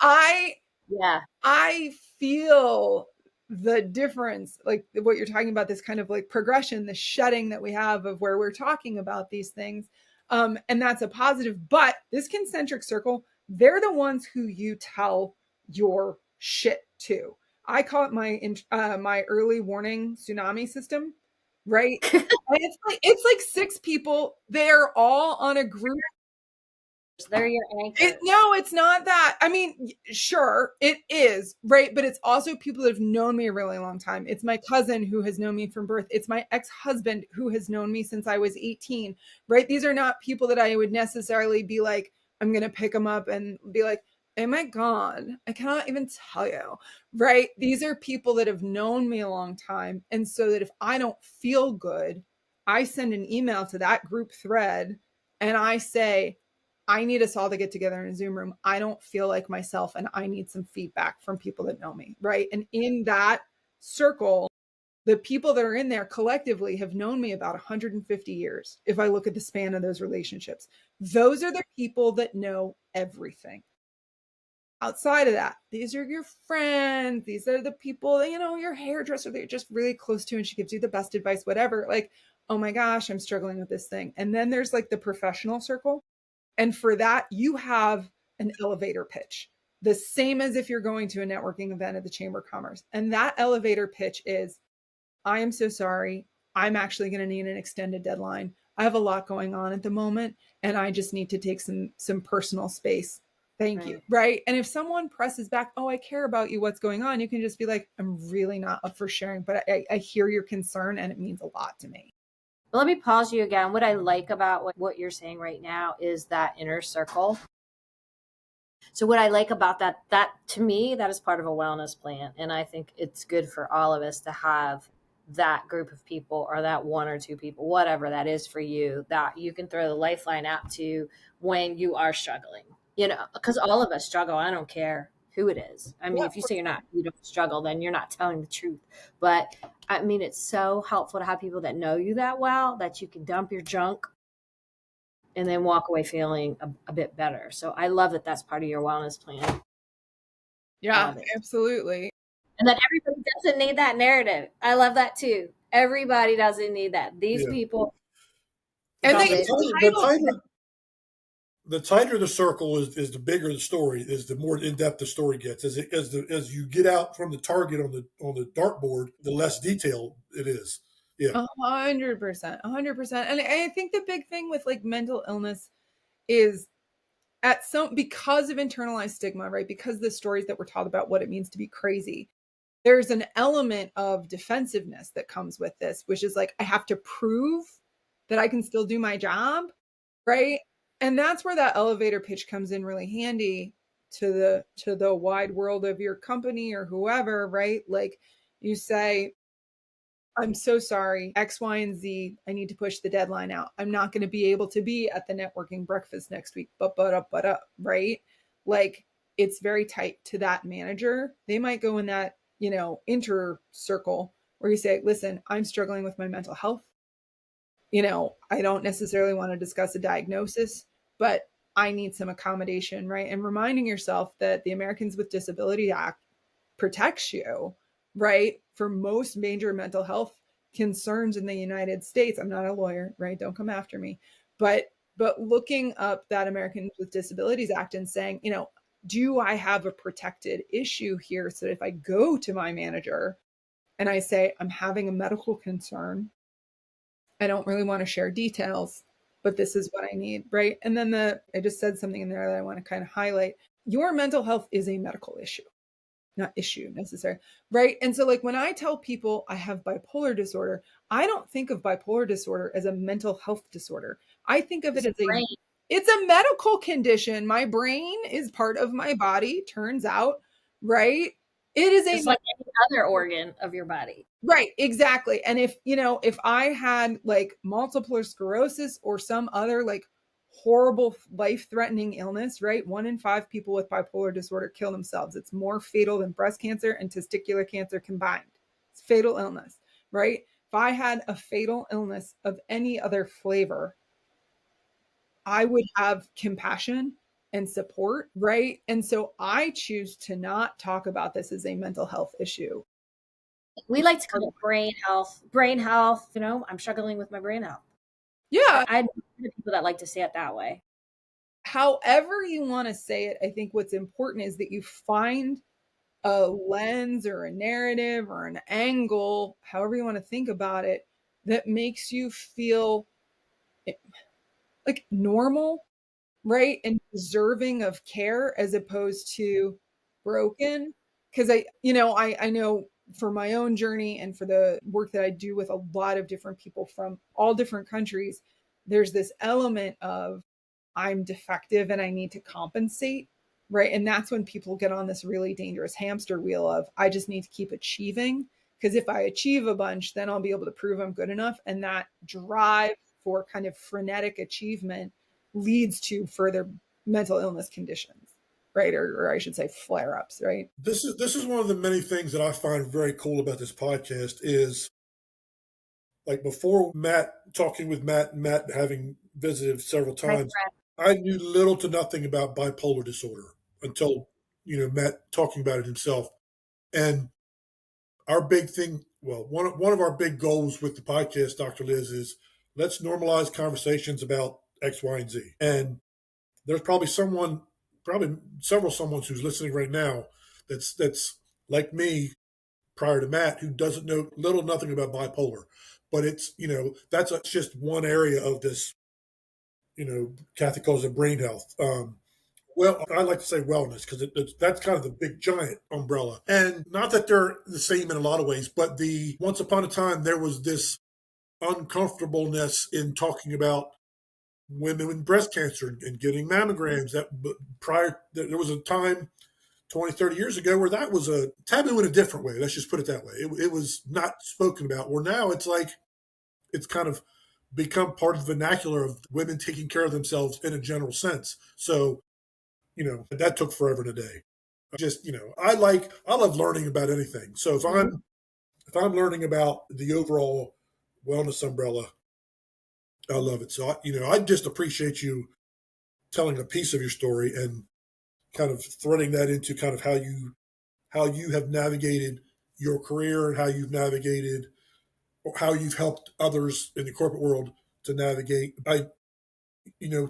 I feel the difference, like what you're talking about, this kind of like progression, the shedding that we have of where we're talking about these things. And that's a positive, but this concentric circle, they're the ones who you tell your shit to. I call it my early warning tsunami system, right? And it's like 6 people. They're all on a group. They're your anchors. No, it's not that. I mean, sure, it is, right? But it's also people that have known me a really long time. It's my cousin who has known me from birth. It's my ex-husband who has known me since I was 18, right? These are not people that I would necessarily be like, I'm going to pick them up and be like, Oh my God, I cannot even tell you, right? These are people that have known me a long time. And so that if I don't feel good, I send an email to that group thread and I say, I need us all to get together in a Zoom room. I don't feel like myself and I need some feedback from people that know me, right? And in that circle, the people that are in there collectively have known me about 150 years. If I look at the span of those relationships, those are the people that know everything. Outside of that, these are your friends. These are the people that, your hairdresser that you're just really close to and she gives you the best advice, whatever. Like, oh my gosh, I'm struggling with this thing. And then there's like the professional circle. And for that, you have an elevator pitch, the same as if you're going to a networking event at the Chamber of Commerce. And that elevator pitch is, I am so sorry. I'm actually going to need an extended deadline. I have a lot going on at the moment and I just need to take some personal space. Thank you. Right. And if someone presses back, oh, I care about you, what's going on? You can just be like, I'm really not up for sharing, but I hear your concern and it means a lot to me. Let me pause you again. What I like about what you're saying right now is that inner circle. So what I like about that to me, that is part of a wellness plan. And I think it's good for all of us to have that group of people or that one or two people, whatever that is for you, that you can throw the lifeline out to when you are struggling, because all of us struggle. I don't care who it is. I mean, if you say you don't struggle, then you're not telling the truth. But I mean, it's so helpful to have people that know you that well, that you can dump your junk and then walk away feeling a bit better. So I love that that's part of your wellness plan. Yeah, absolutely. And that everybody doesn't need that narrative. I love that too. Everybody doesn't need that. These people. And the tighter the circle is the bigger the story is, the more in depth the story gets. As you get out from the target on the dartboard, the less detailed it is. Yeah, 100%, 100%. And I think the big thing with like mental illness is because of internalized stigma, right? Because the stories that we're taught about what it means to be crazy, there's an element of defensiveness that comes with this, which is like, I have to prove that I can still do my job, right? And that's where that elevator pitch comes in really handy to the wide world of your company or whoever, right? Like you say, I'm so sorry, X, Y, and Z, I need to push the deadline out. I'm not going to be able to be at the networking breakfast next week, but up, right? Like it's very tight to that manager. They might go in that, inter circle where you say, listen, I'm struggling with my mental health. I don't necessarily want to discuss a diagnosis, but I need some accommodation, right? And reminding yourself that the Americans with Disability Act protects you, right, for most major mental health concerns in the United States. I'm not a lawyer, right? Don't come after me. But looking up that Americans with Disabilities Act and saying, do I have a protected issue here? So that if I go to my manager and I say, I'm having a medical concern, I don't really want to share details, but this is what I need, right? And then I just said something in there that I want to kind of highlight. Your mental health is a medical issue. Not issue necessary, right? And so like when I tell people I have bipolar disorder, I don't think of bipolar disorder as a mental health disorder. I think of it as it's a medical condition. My brain is part of my body, turns out, right? It is just like any other organ of your body. Right, exactly. And if I had like multiple sclerosis or some other like horrible life-threatening illness, right? 1 in 5 people with bipolar disorder kill themselves. It's more fatal than breast cancer and testicular cancer combined. It's fatal illness, right? If I had a fatal illness of any other flavor, I would have compassion and support, right? And so I choose to not talk about this as a mental health issue. We like to call it brain health. I'm struggling with my brain health. Yeah. I know people that like to say it that way. However you want to say it, I think what's important is that you find a lens or a narrative or an angle, however you want to think about it, that makes you feel like normal, right? And deserving of care as opposed to broken. Because I know for my own journey and for the work that I do with a lot of different people from all different countries, there's this element of I'm defective and I need to compensate, right? And that's when people get on this really dangerous hamster wheel of, I just need to keep achieving, because if I achieve a bunch, then I'll be able to prove I'm good enough. And that drive for kind of frenetic achievement leads to further mental illness conditions, right? Or I should say flare ups, right? This is one of the many things that I find very cool about this podcast is, like, before talking with Matt having visited several Hi, times, Brett. I knew little to nothing about bipolar disorder until, Matt talking about it himself. And our big thing, well, one of our big goals with the podcast, Dr. Liz, is let's normalize conversations about X, Y, and Z. And there's probably several someones who's listening right now that's like me prior to Matt, who doesn't know little nothing about bipolar. But it's, that's just one area of this, Kathy calls it brain health. Well, I like to say wellness because that's kind of the big giant umbrella. And not that they're the same in a lot of ways, but once upon a time, there was this uncomfortableness in talking about women with breast cancer and getting mammograms. There was a time 20, 30 years ago where that was a taboo in a different way. Let's just put it that way. It was not spoken about. Where now it's like, it's kind of become part of the vernacular of women taking care of themselves in a general sense. So, that took forever and a day. Just, I love learning about anything. So if I'm learning about the overall wellness umbrella, I love it. So, I just appreciate you telling a piece of your story and kind of threading that into kind of how you have navigated your career and how you've navigated or how you've helped others in the corporate world to navigate.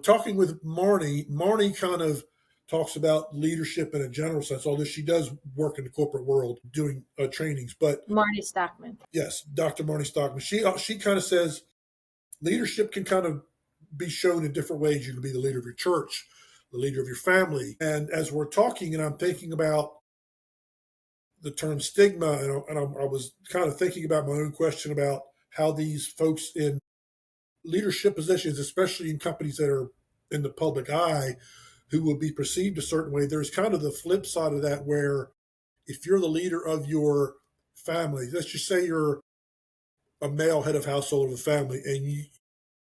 Talking with Marnie kind of talks about leadership in a general sense, although she does work in the corporate world doing trainings. But Marty Stockman. yes, Dr. Marnie Stockman, she kind of says leadership can kind of be shown in different ways. You can be the leader of your church, the leader of your family. And as we're talking, and I'm thinking about the term stigma, I was kind of thinking about my own question about how these folks in leadership positions, especially in companies that are in the public eye, who will be perceived a certain way. There's kind of the flip side of that, where if you're the leader of your family, let's just say you're a male head of household of a family, and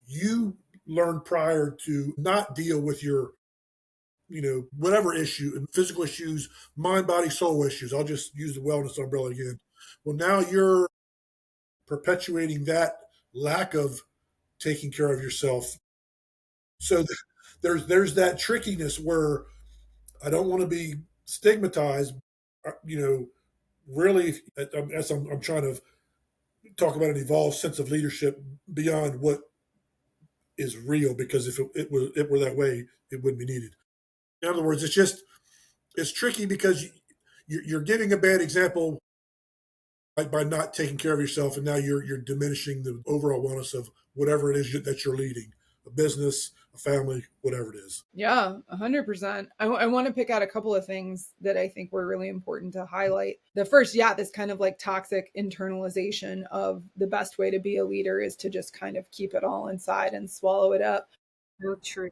you learn prior to not deal with your whatever issue, physical issues, mind, body, soul issues. I'll just use the wellness umbrella again. Well, now you're perpetuating that lack of taking care of yourself. So there's that trickiness where I don't want to be stigmatized. Really, as I'm trying to talk about an evolved sense of leadership beyond what is real, because if it were that way, it wouldn't be needed. In other words, it's tricky because you're giving a bad example by not taking care of yourself, and now you're diminishing the overall wellness of whatever it is that you're leading, a business, a family, whatever it is. Yeah, 100%. I want to pick out a couple of things that I think were really important to highlight. The first, yeah, this kind of like toxic internalization of the best way to be a leader is to just kind of keep it all inside and swallow it up. So true.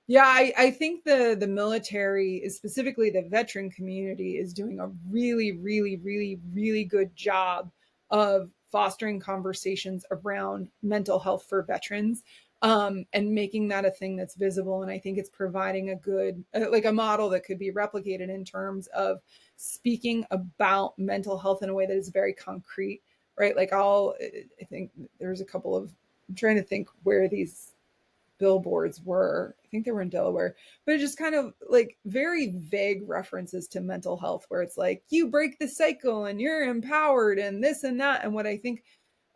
Yeah, I think the military, is specifically the veteran community, is doing a really, really, really, really good job of fostering conversations around mental health for veterans, and making that a thing that's visible. And I think it's providing a good, like a model that could be replicated in terms of speaking about mental health in a way that is very concrete, right? Like I think there's a couple of, I'm trying to think where these billboards were. I think they were in Delaware, but it's just kind of like very vague references to mental health, where it's like, you break the cycle and you're empowered and this and that. And what I think,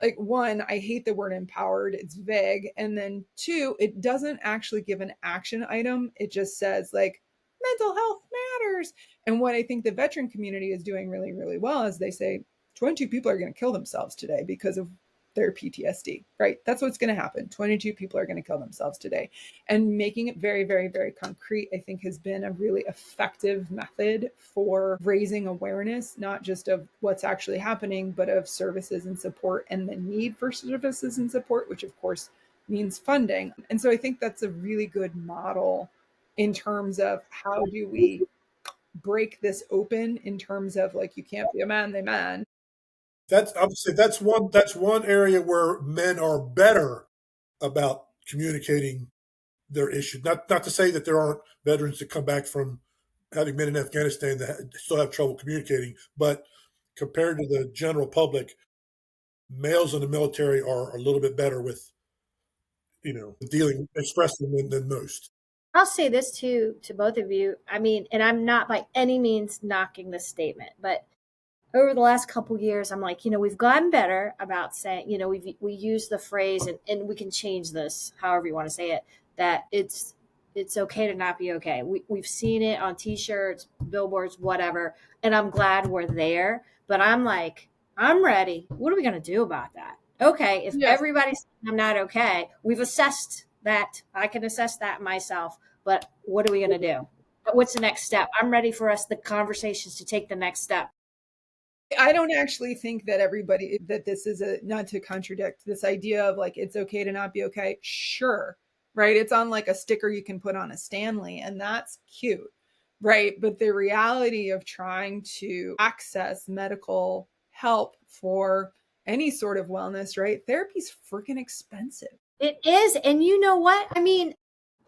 like, one, I hate the word empowered, it's vague. And then two, it doesn't actually give an action item. It just says like, mental health matters. And what I think the veteran community is doing really, really well is they say 22 people are going to kill themselves today because of their PTSD, right? That's what's going to happen. 22 people are going to kill themselves today. And making it very, very, very concrete, I think, has been a really effective method for raising awareness, not just of what's actually happening, but of services and support and the need for services and support, which of course means funding. And so I think that's a really good model in terms of how do we break this open in terms of like, you can't be a man, they man. That's I would say that's one area where men are better about communicating their issues. Not to say that there aren't veterans that come back from having been in Afghanistan that still have trouble communicating, but compared to the general public, males in the military are a little bit better with dealing expressing than most. I'll say this to both of you. I mean, and I'm not by any means knocking this statement, but over the last couple years, I'm like, we've gotten better about saying, we use the phrase, and we can change this however you want to say it, that it's okay to not be okay. We've seen it on t-shirts, billboards, whatever, and I'm glad we're there. But I'm like, I'm ready. What are we going to do about that? Okay, if Yes. everybody's saying I'm not okay, we've assessed that. I can assess that myself. But what are we going to do? What's the next step? I'm ready for us, the conversations, to take the next step. I don't actually think that that this is not to contradict this idea of like, it's okay to not be okay. Sure. Right. It's on like a sticker you can put on a Stanley, and that's cute. Right. But the reality of trying to access medical help for any sort of wellness, right? Therapy's freaking expensive. It is. And you know what? I mean,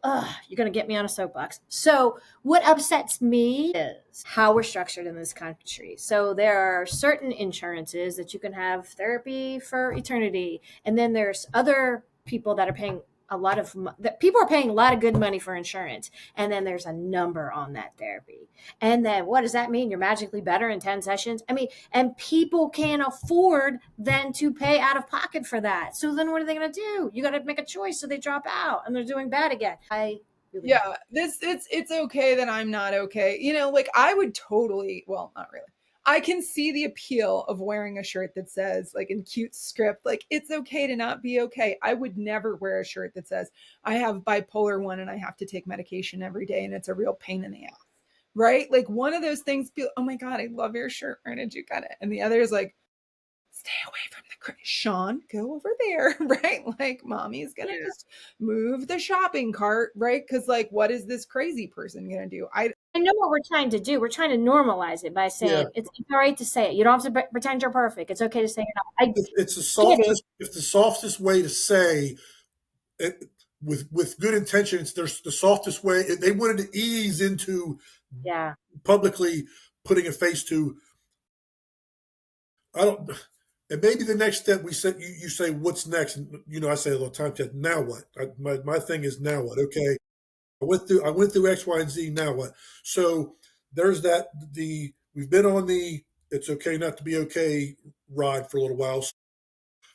you're going to get me on a soapbox. So, what upsets me is how we're structured in this country. So, there are certain insurances that you can have therapy for eternity. And then there's other people that are paying people are paying a lot of good money for insurance. And then there's a number on that therapy. And then what does that mean? You're magically better in 10 sessions? I mean, and people can't afford then to pay out of pocket for that. So then what are they going to do? You got to make a choice. So they drop out and they're doing bad again. Yeah, it's okay that I'm not okay. Like I would totally, well, not really. I can see the appeal of wearing a shirt that says, like in cute script, like it's okay to not be okay. I would never wear a shirt that says I have bipolar 1 and I have to take medication every day and it's a real pain in the ass. Right? Like one of those things, oh my God, I love your shirt. Where did you get it? And the other is like, stay away from the Sean, go over there, right? Like mommy's gonna just move the shopping cart, right? Because like, what is this crazy person gonna do? I know what we're trying to do. We're trying to normalize it by saying it's all right to say it. You don't have to pretend you're perfect. It's okay to say you're not. It's the softest way to say it, with good intentions. There's the softest way. They wanted to ease into publicly putting a face to. I don't. And maybe the next step we said you say what's next, and I say all the time, now what? My thing is now what? Okay, I went through X, Y, and Z. Now what? So there's that. We've been on the it's okay not to be okay ride for a little while.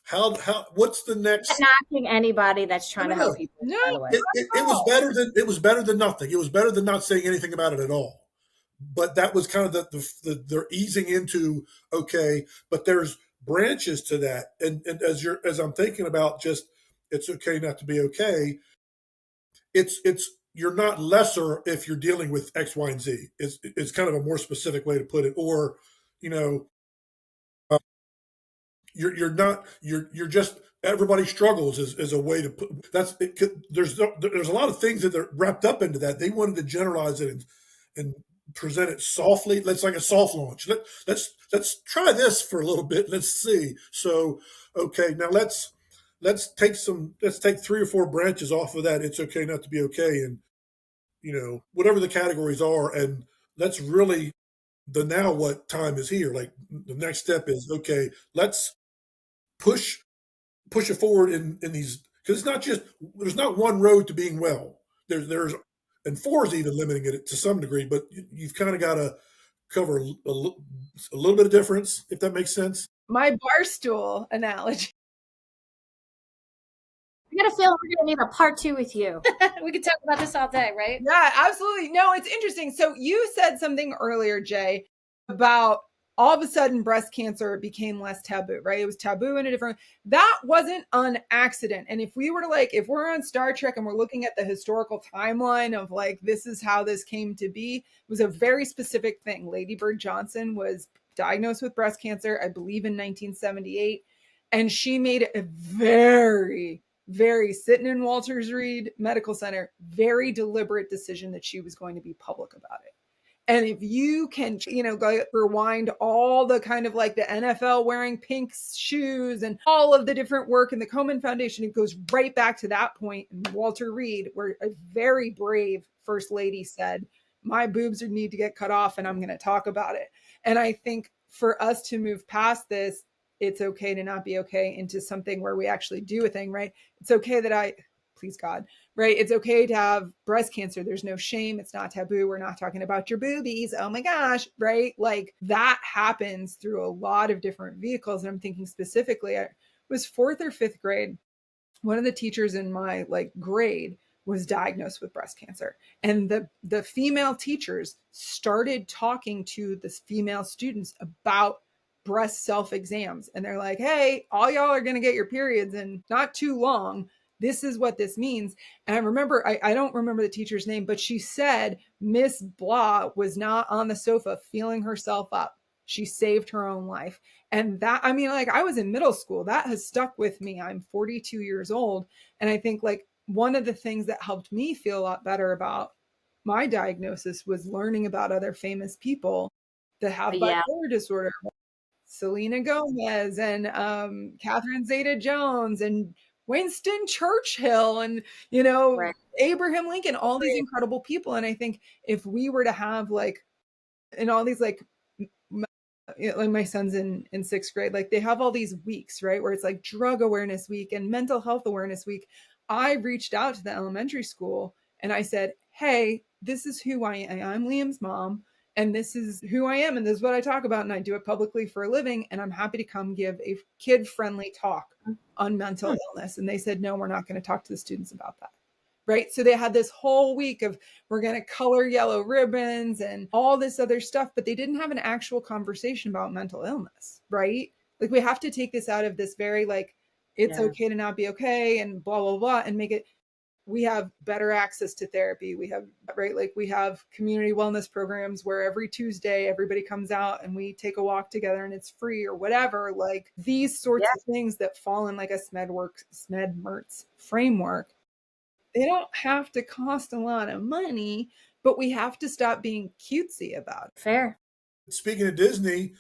How what's the next? Not knocking anybody that's trying to help people. No, by the way. It was better than nothing. It was better than not saying anything about it at all. But that was kind of they're easing into okay, but there's branches to that, and as I'm thinking about just it's okay not to be okay. It's you're not lesser if you're dealing with X, Y, and Z. It's kind of a more specific way to put it, or you know, you're not you're just everybody struggles is a way to put that's it there's a lot of things that are wrapped up into that. They wanted to generalize it and present it softly. Let's like a soft launch. Let's try this for a little bit. Let's see. So okay, now let's take 3 or 4 branches off of that. It's okay not to be okay, and whatever the categories are, and let's really the now what time is here. Like the next step is okay. Let's push it forward in these because it's not just there's not one road to being well. There's and 4 is even limiting it to some degree, but you've kind of got to cover a little bit of difference if that makes sense. My barstool analogy. I got a feeling we're going to need a part 2 with you. We could talk about this all day, right? Yeah, absolutely. No, it's interesting. So you said something earlier, Jay, about all of a sudden breast cancer became less taboo, right? It was taboo in a different, that wasn't an accident. And if we were to if we're on Star Trek and we're looking at the historical timeline of this is how this came to be, it was a very specific thing. Lady Bird Johnson was diagnosed with breast cancer, I believe in 1978. And she made it a very very sitting in Walters Reed Medical Center, very deliberate decision that she was going to be public about it. And if you can, go rewind all the kind of like the NFL wearing pink shoes and all of the different work in the Komen Foundation, it goes right back to that point in Walter Reed, where a very brave first lady said, my boobs need to get cut off and I'm going to talk about it. And I think for us to move past this, it's okay to not be okay, into something where we actually do a thing, right? It's okay that please God, right? It's okay to have breast cancer. There's no shame. It's not taboo. We're not talking about your boobies. Oh my gosh, right? Like that happens through a lot of different vehicles. And I'm thinking specifically, I was 4th or 5th grade. One of the teachers in my grade was diagnosed with breast cancer. And the female teachers started talking to the female students about breast self-exams. And they're like, hey, all y'all are going to get your periods in not too long. This is what this means. And I remember, I don't remember the teacher's name, but she said Miss Blah was not on the sofa feeling herself up. She saved her own life. And that, I was in middle school. That has stuck with me. I'm 42 years old. And I think one of the things that helped me feel a lot better about my diagnosis was learning about other famous people that have bipolar disorder. Selena Gomez and Catherine Zeta-Jones and Winston Churchill and, right. Abraham Lincoln, all these incredible people. And I think if we were to have and all these my son's in 6th grade, they have all these weeks, right? Where it's drug awareness week and mental health awareness week. I reached out to the elementary school and I said, hey, this is who I am. I'm Liam's mom. And this is who I am. And this is what I talk about. And I do it publicly for a living. And I'm happy to come give a kid-friendly talk on mental illness. And they said, no, we're not going to talk to the students about that. Right. So they had this whole week of, we're going to color yellow ribbons and all this other stuff, but they didn't have an actual conversation about mental illness. Right. We have to take this out of this very it's okay to not be okay and blah, blah, blah, and make it, we have better access to therapy. We have, we have community wellness programs where every Tuesday, everybody comes out and we take a walk together and it's free or whatever. These sorts of things that fall in a SMERTS framework, they don't have to cost a lot of money, but we have to stop being cutesy about it. Fair. Speaking of Disney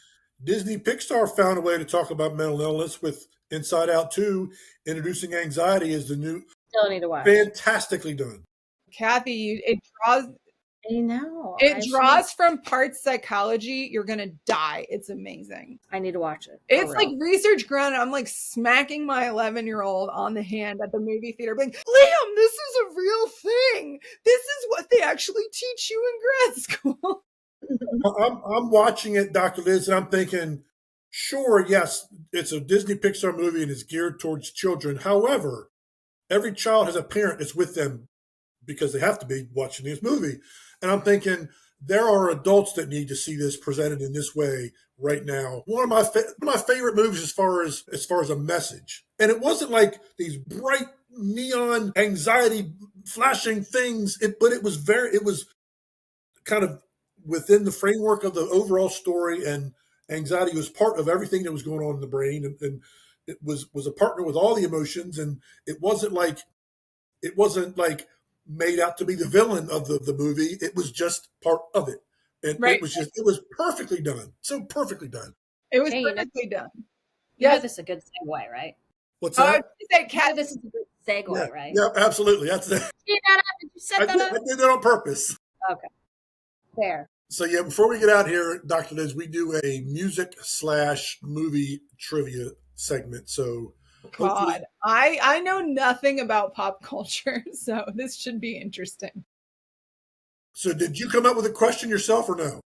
Pixar found a way to talk about mental illness with Inside Out 2, introducing anxiety as the new. Still need to watch. Fantastically done. Kathy, it draws. I know. It draws from parts psychology. You're going to die. It's amazing. I need to watch it. It's research grounded. I'm smacking my 11-year-old on the hand at the movie theater, being Liam, this is a real thing. This is what they actually teach you in grad school. I'm watching it, Dr. Liz, and I'm thinking, sure, yes, it's a Disney Pixar movie and it's geared towards children. However, every child has a parent that's with them because they have to be watching this movie. And I'm thinking, there are adults that need to see this presented in this way right now. One of my favorite movies as far as a message. And it wasn't these bright neon anxiety flashing things, but it was kind of within the framework of the overall story, and anxiety was part of everything that was going on in the brain, and it was a partner with all the emotions, and it wasn't made out to be the villain of the movie. It was just part of it. And it was perfectly done. So perfectly done. It was perfectly done. Yeah, this is a good segue, right? What's that? This is a good segue, right? Yeah, absolutely. That's it. Did you set that up? I did that on purpose. Okay. Fair. So yeah, before we get out here, Dr. Liz, we do a music/movie trivia segment. So God, I know nothing about pop culture, so this should be interesting. So did you come up with a question yourself or no?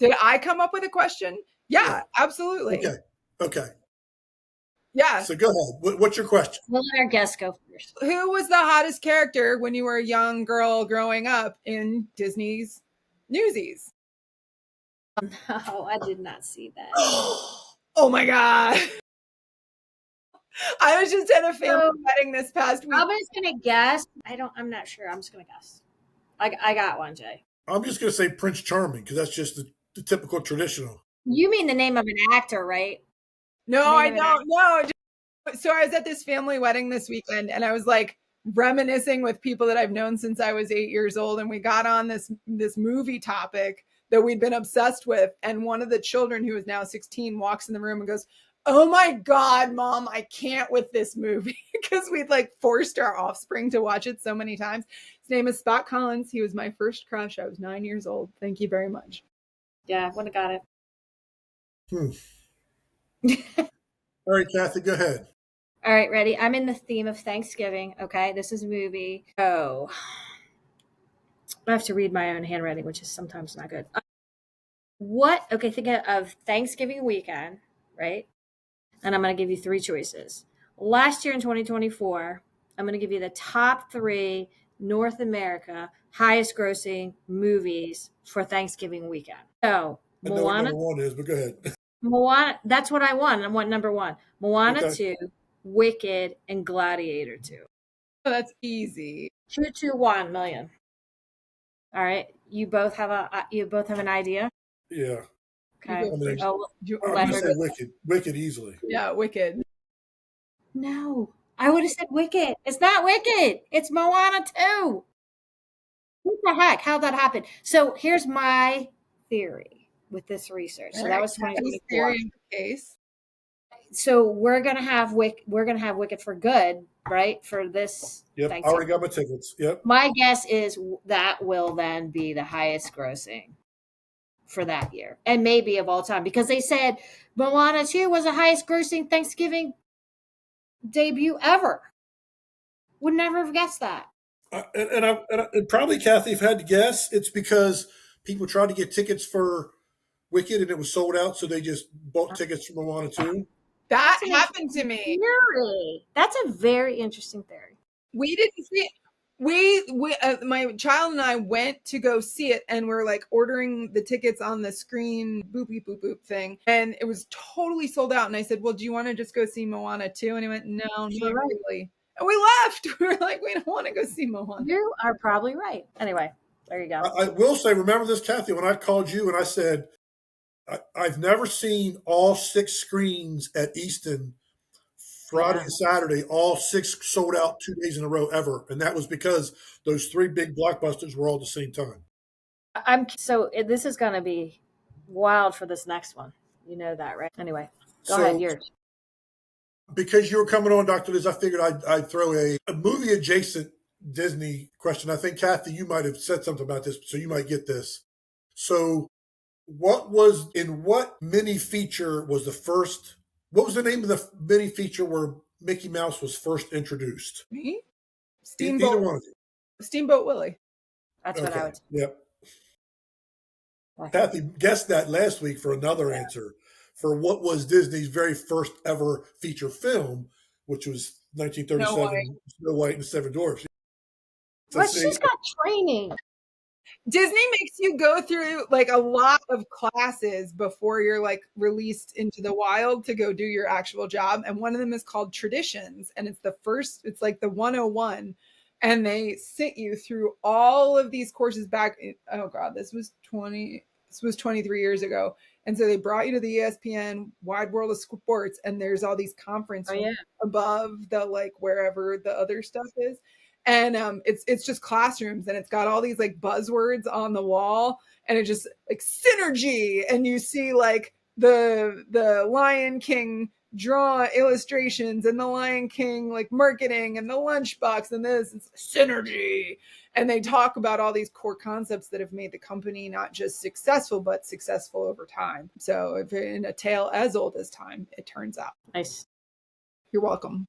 Did I come up with a question? Yeah. Absolutely. Okay. Yeah. So go ahead. What's your question? We'll let our guests go first. Who was the hottest character when you were a young girl growing up in Disney's Newsies? No, I did not see that. Oh my God. I was just at a family wedding this past week. I'm just going to guess. I'm not sure. I'm just going to guess. I got one, Jay. I'm just going to say Prince Charming because that's just the typical traditional. You mean the name of an actor, right? No, I don't. No, So I was at this family wedding this weekend, and I was like reminiscing with people that I've known since I was 8 years old, and we got on this movie topic that we'd been obsessed with. And one of the children, who is now 16, walks in the room and goes, "Oh my God, Mom, I can't with this movie," because we'd like forced our offspring to watch it so many times. His name is Spot Collins. He was my first crush. I was 9 years old. Thank you very much. Yeah, I wouldn't have got it. All right, Cathy, go ahead. All right, ready? I'm in the theme of Thanksgiving. Okay, this is a movie. Oh, I have to read my own handwriting, which is sometimes not good. What? Okay, think of Thanksgiving weekend, right? And I'm going to give you three choices. Last year in 2024, I'm going to give you the top three North America highest grossing movies for Thanksgiving weekend. So, I know what number one is, but go ahead. Moana, that's what I want. I want number one. Moana Okay. 2, Wicked, and Gladiator 2. Oh, that's easy. 221 million. All right. You both have an idea? Yeah. Okay. You go first. Oh, I'm let going to her say go. Wicked. Wicked easily. Yeah, Wicked. No. I would have said Wicked. It's not Wicked. It's Moana 2. What the heck? How'd that happen? So here's my theory with this research. So that was Cathy's 2024. theory of the case. So we're gonna have Wicked for good, right? For this Yep. I Thanksgiving. already got my tickets. Yep. My guess is that will then be the highest grossing for that year, and maybe of all time, because they said Moana 2 was the highest grossing Thanksgiving debut ever. Would never have guessed that. And probably, Cathy, if I had to guess, it's because people tried to get tickets for Wicked and it was sold out, so they just bought tickets from Moana 2. That That's an happened to me. Theory. That's a very interesting theory. We didn't see it. My child and I went to go see it, and we're like ordering the tickets on the screen, boop, boop, boop, boop thing. And it was totally sold out. And I said, "Well, do you want to just go see Moana 2?" And he went, "No, not really." And we left. We were like, "We don't want to go see Moana." You are probably right. Anyway, there you go. I will say, remember this, Cathy, when I called you and I said, I've never seen all 6 screens at Easton Friday and Saturday, all 6 sold out 2 days in a row ever. And that was because those 3 big blockbusters were all at the same time. This is going to be wild for this next one. You know that, right? Anyway, go ahead, yours. Because you were coming on, Dr. Liz, I figured I'd throw a movie adjacent Disney question. I think, Cathy, you might have said something about this, so you might get this. So what mini feature was the first? What was the name of the mini feature where Mickey Mouse was first introduced? Me? Either one of you. Steamboat Willie. That's what I would say. Yep. Cathy guessed that last week for another answer for what was Disney's very first ever feature film, which was 1937, Snow White and the Seven Dwarfs. Well, she's got training. Disney makes you go through like a lot of classes before you're like released into the wild to go do your actual job. And one of them is called Traditions. And it's like the 101. And they sit you through all of these courses back. Oh God, this was 23 years ago. And so they brought you to the ESPN Wide World of Sports, and there's all these conferences above the like wherever the other stuff is. And it's just classrooms, and it's got all these like buzzwords on the wall, and it just like synergy, and you see like the Lion King draw illustrations and the Lion King like marketing and the lunchbox and this it's synergy. And they talk about all these core concepts that have made the company not just successful, but successful over time. So if in a tale as old as time, it turns out. Nice. You're welcome.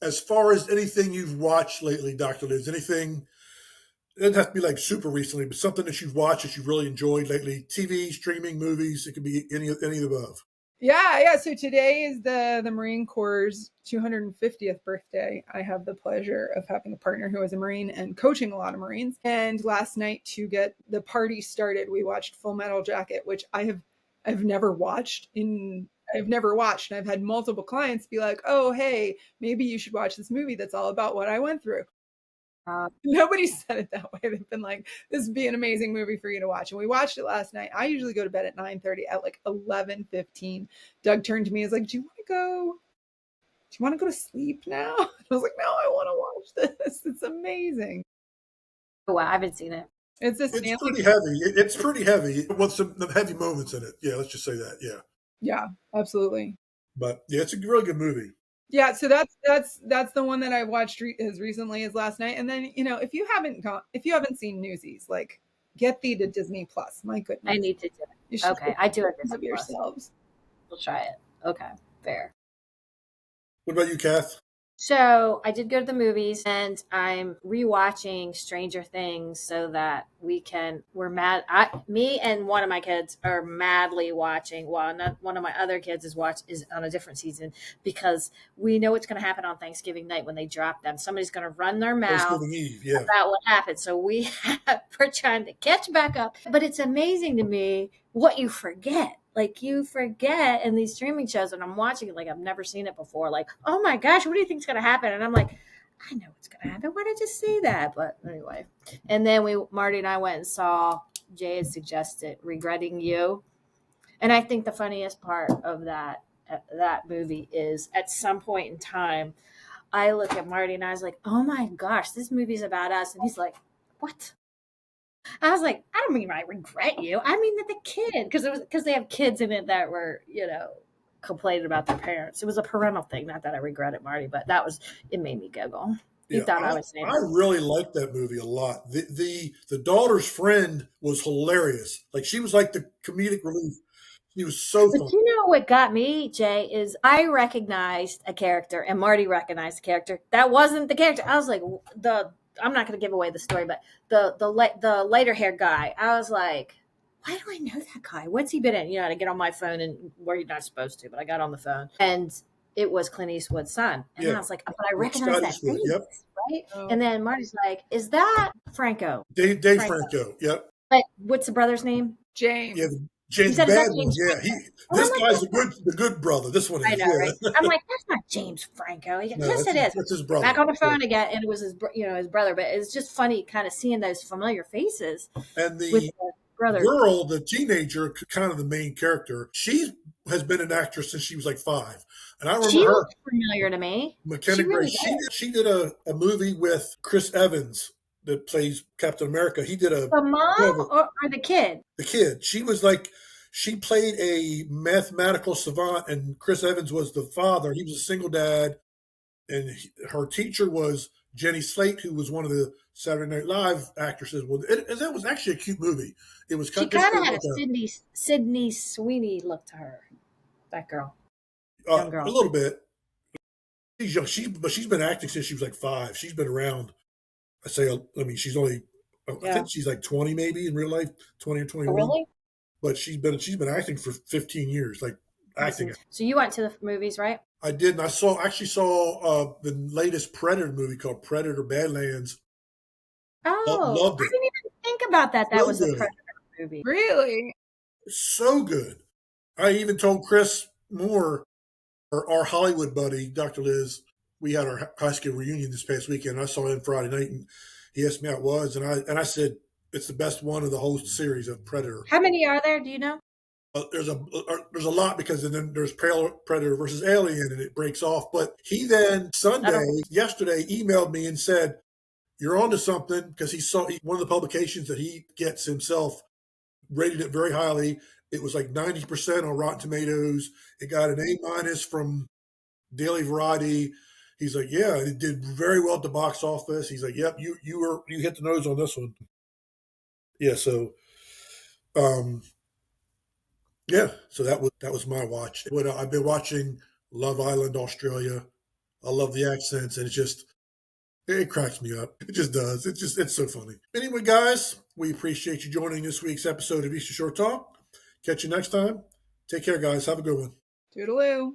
As far as anything you've watched lately, Dr. Liz, anything, it doesn't have to be like super recently, but something that you've watched that you've really enjoyed lately, TV, streaming, movies, it could be any of the above. Yeah. So today is the Marine Corps' 250th birthday. I have the pleasure of having a partner who is a Marine and coaching a lot of Marines. And last night, to get the party started, we watched Full Metal Jacket, which I've never watched. I've never watched, and I've had multiple clients be like, "Oh, hey, maybe you should watch this movie that's all about what I went through." Nobody said it that way. They've been like, "This would be an amazing movie for you to watch." And we watched it last night. I usually go to bed at 9:30. At like 11:15, Doug turned to me and was like, "Do you want to go you want to go to sleep now? I was like, no, I want to watch this. It's amazing. Oh, wow, I haven't seen it. It's this It's family. pretty heavy. It's pretty heavy with some heavy moments in it. Yeah, let's just say that. Yeah, Yeah, absolutely. but yeah, it's a really good movie. Yeah, so that's the one that I watched as recently as last night. And then if you haven't seen Newsies, like get thee to Disney Plus. My goodness, I need to do you it. should Okay, I do it this of Plus. yourselves. We'll try it. Okay, fair. What about you, Kath? So I did go to the movies, and I'm rewatching Stranger Things so that we're mad. Me and one of my kids are madly watching. Well, not one of my other kids is on a different season because we know what's going to happen on Thanksgiving night when they drop them. Somebody's going to run their mouth Thanksgiving Eve. Yeah, about what happened. So we're trying to catch back up. But it's amazing to me what you forget. Like you forget in these streaming shows, and I'm watching it like I've never seen it before. Like, oh my gosh, what do you think's gonna happen? And I'm like, I know what's gonna happen. Why did I just say that? But anyway, and then Marty and I went and saw Jay had suggested "Regretting You," and I think the funniest part of that movie is at some point in time, I look at Marty and I was like, oh my gosh, this movie's about us, and he's like, what? I was like, I don't mean I regret you. I mean that the kid, because they have kids in it that were, complaining about their parents. It was a parental thing. Not that I regret it, Marty, but it made me giggle. He thought I was saying I really liked that movie a lot. The daughter's friend was hilarious. Like she was like the comedic relief. She was so But funny. you know what got me, Jay, is I recognized a character and Marty recognized a character. That wasn't the character. I was like, I'm not going to give away the story, but the lighter haired guy, I was like, why do I know that guy? What's he been in? I get on my phone and where you're not supposed to, but I got on the phone and it was Clint Eastwood's son. And I was like, but I recognize that face, Yep. right? Oh. And then Marty's like, is that Franco? Dave Franco. Yep. But what's the brother's name? James. Yeah, James said it's not Bad one. James Yeah, Franco. this guy's the good brother. This one is. I know, right? I'm like, that's not James Franco. He goes, No, yes, it is. That's his brother. Back on the phone again, and it was his brother. But it's just funny, kind of seeing those familiar faces. And with the the brother girl, the teenager, kind of the main character, she has been an actress since she was like 5. And I remember she her. looks familiar to me. McKenna She really Grace. She did a movie with Chris Evans that plays Captain America. He did The mom or the kid? the kid. She played a mathematical savant, and Chris Evans was the father. He was a single dad, and her teacher was Jenny Slate, who was one of the Saturday Night Live actresses. Well, that was actually a cute movie. It was She kind of had a Sydney Sweeney look to her. That girl, young girl, a little bit. She's young. But she's been acting since she was like 5. She's been around. I mean, she's only. I think she's like 20, maybe in real life, 20 or 21. Oh, really? But she's been acting for 15 years, like acting. So you went to the movies, right? I did, and I actually saw the latest Predator movie called Predator Badlands. Oh, Loved it. I didn't even think about that. That was a Predator movie. Really? So good. I even told Chris Moore, our Hollywood buddy, Dr. Liz. We had our high school reunion this past weekend. I saw him Friday night, and he asked me how it was, and I said it's the best one of the whole series of Predator. How many are there? Do you know? There's a lot because then there's Predator versus Alien, and it breaks off. But he then yesterday emailed me and said, "You're onto something," because he saw one of the publications that he gets himself rated it very highly. It was like 90% on Rotten Tomatoes. It got an A- from Daily Variety. He's like, yeah, it did very well at the box office. He's like, yep, you hit the nose on this one. Yeah, so so that was my watch. I've been watching Love Island Australia. I love the accents, and it cracks me up. It just does. It's so funny. Anyway, guys, we appreciate you joining this week's episode of Eastern Shore Talk. Catch you next time. Take care, guys. Have a good one. Toodaloo.